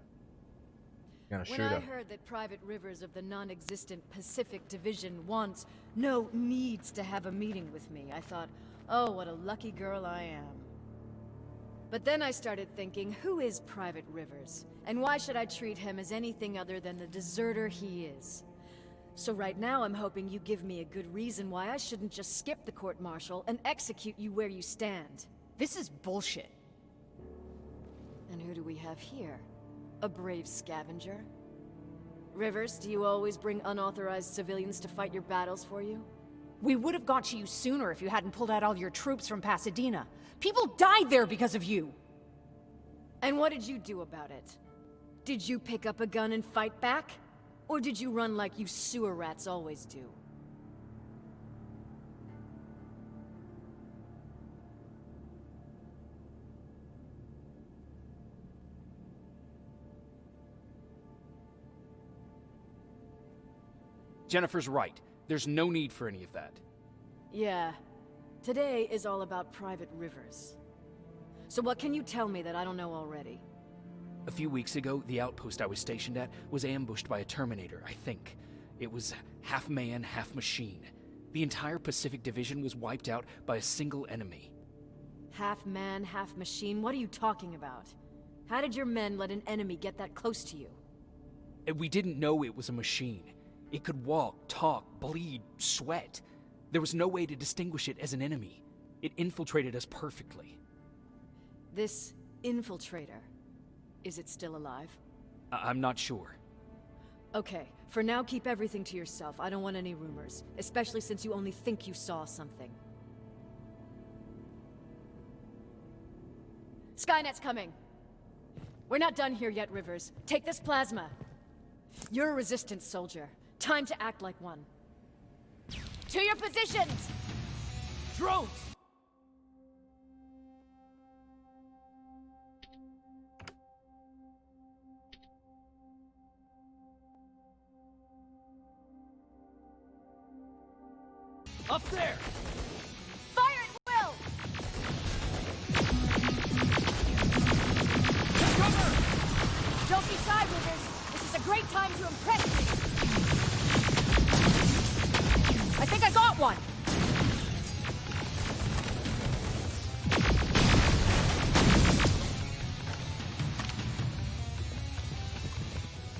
Gonna shoot When I her. heard that Private Rivers of the non-existent Pacific Division wants, no, needs to have a meeting with me, I thought, oh, what a lucky girl I am. But then I started thinking, who is Private Rivers? And why should I treat him as anything other than the deserter he is? So right now I'm hoping you give me a good reason why I shouldn't just skip the court-martial and execute you where you stand. This is bullshit. And who do we have here? A brave scavenger? Rivers, do you always bring unauthorized civilians to fight your battles for you? We would have got to you sooner if you hadn't pulled out all your troops from Pasadena. People died there because of you! And what did you do about it? Did you pick up a gun and fight back? Or did you run like you sewer rats always do? Jennifer's right. There's no need for any of that. Yeah. Today is all about Private Rivers. So what can you tell me that I don't know already? A few weeks ago, the outpost I was stationed at was ambushed by a Terminator, I think. It was half man, half machine. The entire Pacific Division was wiped out by a single enemy. Half man, half machine? What are you talking about? How did your men let an enemy get that close to you? And we didn't know it was a machine. It could walk, talk, bleed, sweat. There was no way to distinguish it as an enemy. It infiltrated us perfectly. This infiltrator, is it still alive? I'm not sure. Okay, for now keep everything to yourself. I don't want any rumors, especially since you only think you saw something. Skynet's coming! We're not done here yet, Rivers. Take this plasma. You're a Resistance soldier. Time to act like one. To your positions! Drones! Up there! Fire at will! Cover! Don't be shy, Rivers. This is a great time to impress me. I think I got one!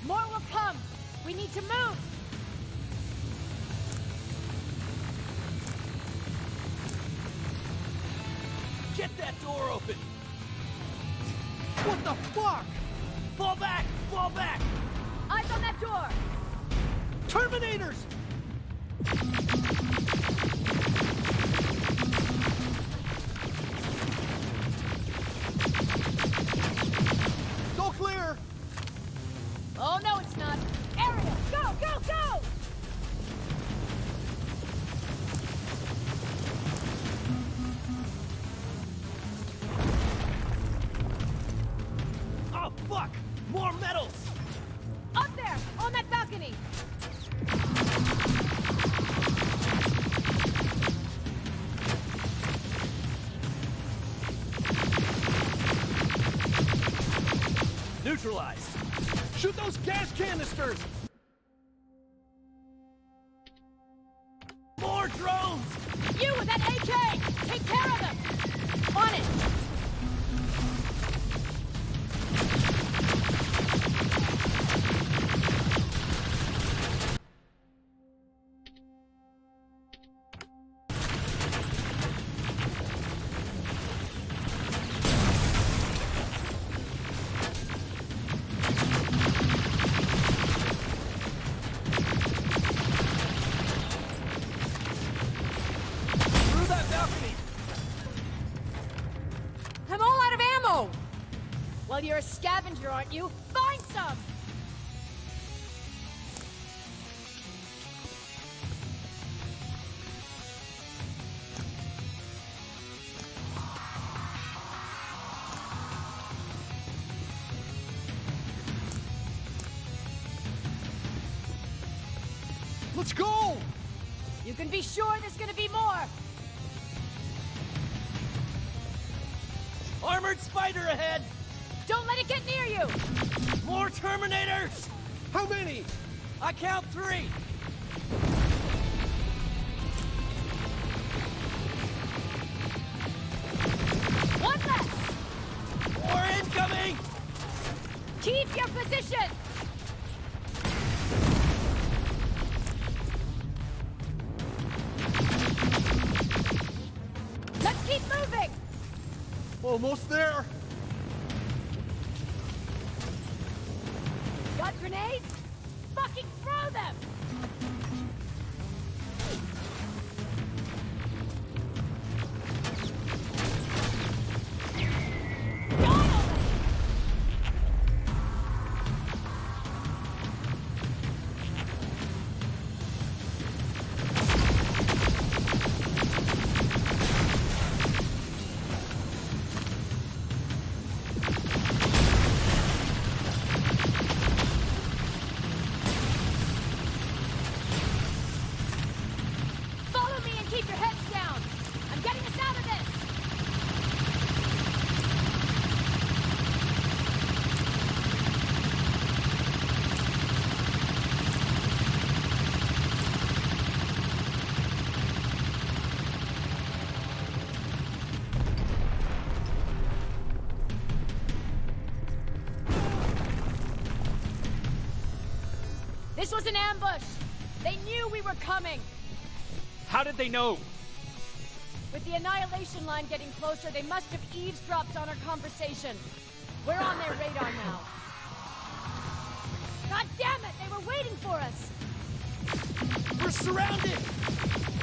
More will come! We need to move! Get that door open! What the fuck? Fall back! Fall back! Eyes on that door! Terminators! Go clear! Oh no, it's not! Area! Go, go, go! Oh fuck! More metals! Up there! On that balcony! Neutralized! Shoot those gas canisters! More drones! You with that AK! Take care of them! On it! spider, aren't you? Find some! Let's go! You can be sure there's gonna be more! Armored spider ahead! Don't let it get near you! More Terminators! How many? I count 3! One less! More incoming! Keep your position! Let's keep moving! Almost there! Got grenades? Fucking throw them! This was an ambush! They knew we were coming! How did they know? With the Annihilation line getting closer, they must have eavesdropped on our conversation. We're on their radar now. God damn it! They were waiting for us! We're surrounded!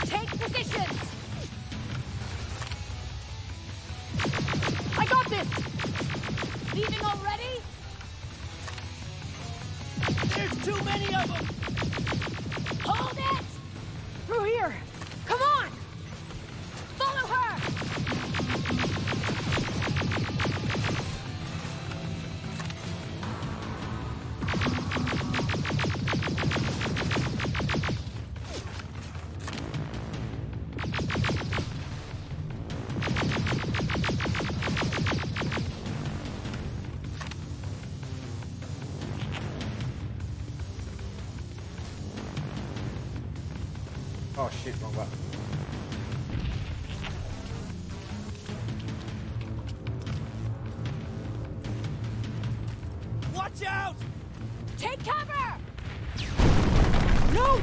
Take positions! I got this! Leaving already? There's too many of them! Hold it! Through here! Come on! Follow her! Oh shit, wrong button. Watch out! Take cover! No!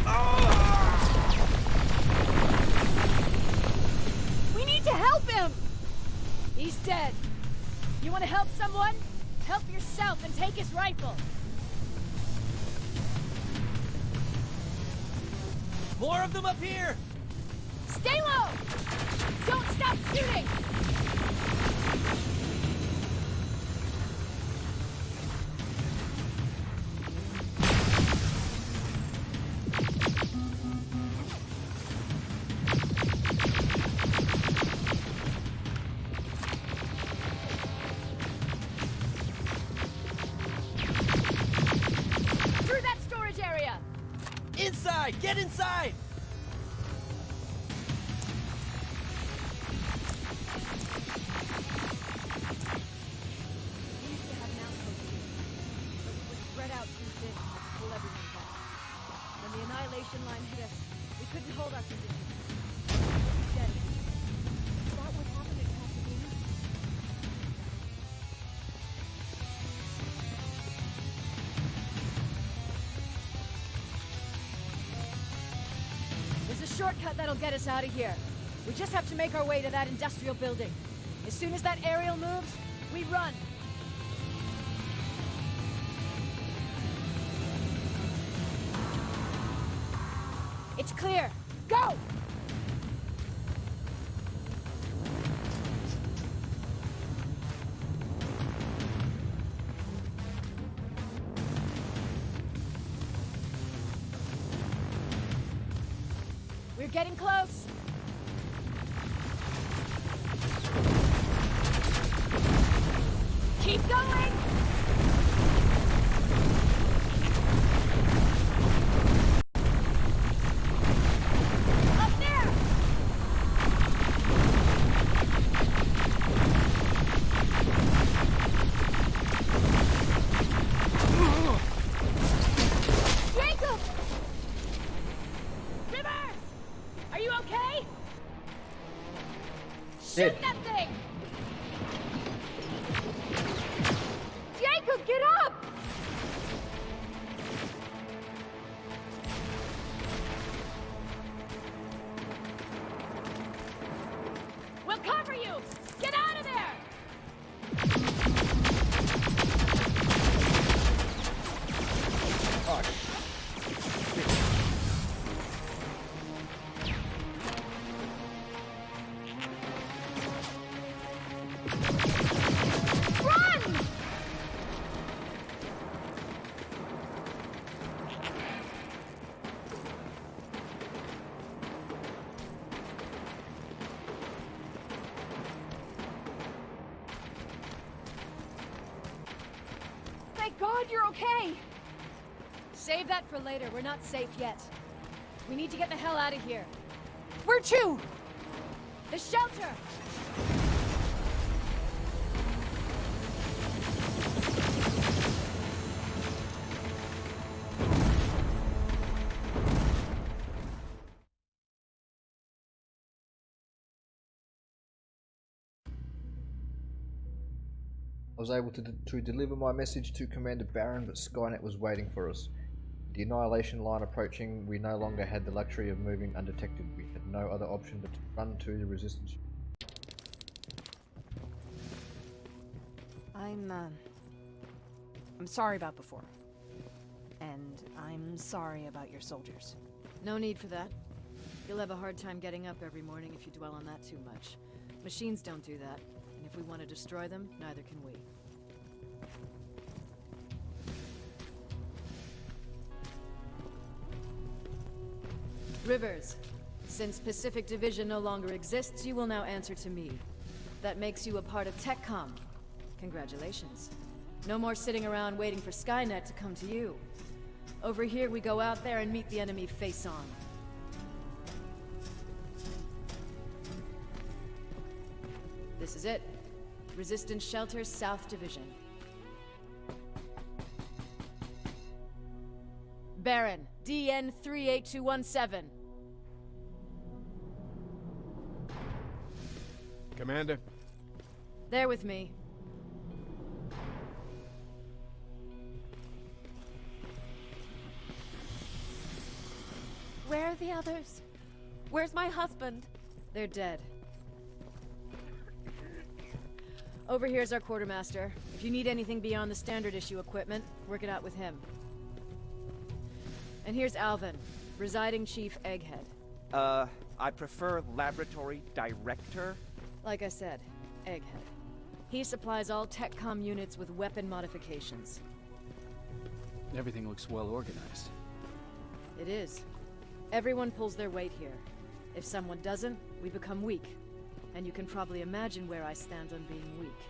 We need to help him! He's dead. You want to help someone? Help yourself and take his rifle. More of them up here! Stay low! Don't stop shooting! Through that storage area! Inside! Get inside! We used to have an outpost here, but we were spread out too thin and had to pull everyone back. When the Annihilation line hit us, we couldn't hold our position. We were dead. Is that what happened at Pasadena? There's a shortcut that'll get us out of here. We just have to make our way to that industrial building. As soon as that aerial moves, we run. It's clear. Go! We're getting close. Keep going! Up there! Jacob! Rivers! Are you okay? Shoot that thing! Jacob, get up! We'll cover you! Get out of there! Oh, Run! Thank God you're okay! Save that for later. We're not safe yet. We need to get the hell out of here. Where to? The shelter! I was able to deliver my message to Commander Baron, but Skynet was waiting for us. The annihilation line approaching, we no longer had the luxury of moving undetected. We had no other option but to run to the Resistance. I'm sorry about before. And I'm sorry about your soldiers. No need for that. You'll have a hard time getting up every morning if you dwell on that too much. Machines don't do that, and if we want to destroy them, neither can we. Rivers, since Pacific Division no longer exists, you will now answer to me. That makes you a part of TechCom. Congratulations. No more sitting around waiting for Skynet to come to you. Over here, we go out there and meet the enemy face on. This is it. Resistance Shelter, South Division. Baron, DN 38217. Commander? There with me. Where are the others? Where's my husband? They're dead. Over here's our quartermaster. If you need anything beyond the standard issue equipment, work it out with him. And here's Alvin, residing chief Egghead. I prefer laboratory director. Like I said, Egghead. He supplies all TechCom units with weapon modifications. Everything looks well organized. It is. Everyone pulls their weight here. If someone doesn't, we become weak. And you can probably imagine where I stand on being weak.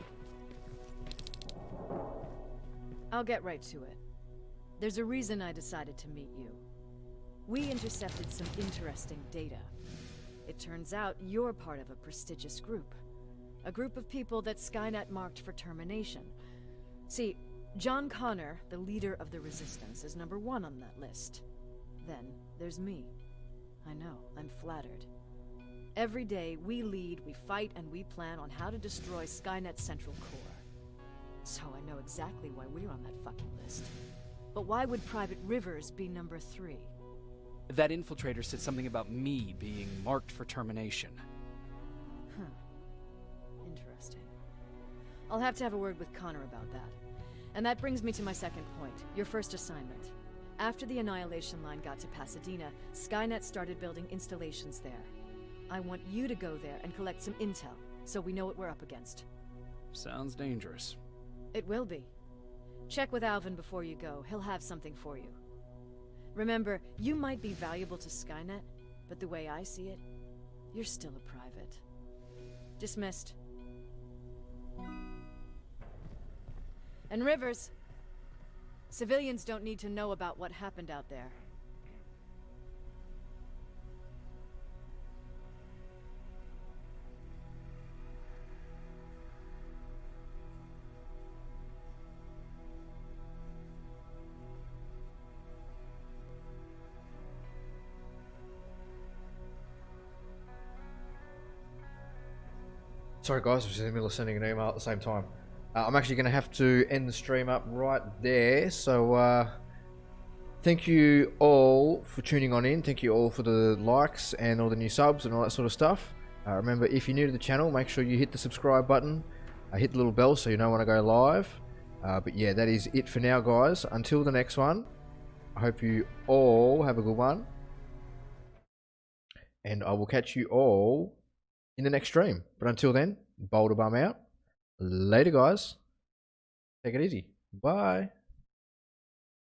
I'll get right to it. There's a reason I decided to meet you. We intercepted some interesting data. It turns out you're part of a prestigious group. A group of people that Skynet marked for termination. See, John Connor, the leader of the Resistance, is #1 on that list. Then there's me. I know, I'm flattered. Every day, we lead, we fight, and we plan on how to destroy Skynet's central core. So I know exactly why we're on that fucking list. But why would Private Rivers be #3? That infiltrator said something about me being marked for termination. Huh. Interesting. I'll have to have a word with Connor about that. And that brings me to my second point, your first assignment. After the Annihilation Line got to Pasadena, Skynet started building installations there. I want you to go there and collect some intel, so we know what we're up against. Sounds dangerous. It will be. Check with Alvin before you go. He'll have something for you. Remember, you might be valuable to Skynet, But the way I see it, you're still a private. Dismissed. And Rivers, civilians don't need to know about what happened out there. Sorry guys, I was in the middle of sending an email at the same time. I'm actually going to have to end the stream up right there. So thank you all for tuning on in. Thank you all for the likes and all the new subs and all that sort of stuff. Remember, if you're new to the channel, make sure you hit the subscribe button. Hit the little bell so you know when I go live. But yeah, that is it for now, guys. Until the next one, I hope you all have a good one. And I will catch you all in the next stream. But until then, BoulderBum out. Later, guys. Take it easy. Bye.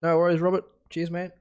No worries, Robert. Cheers, man.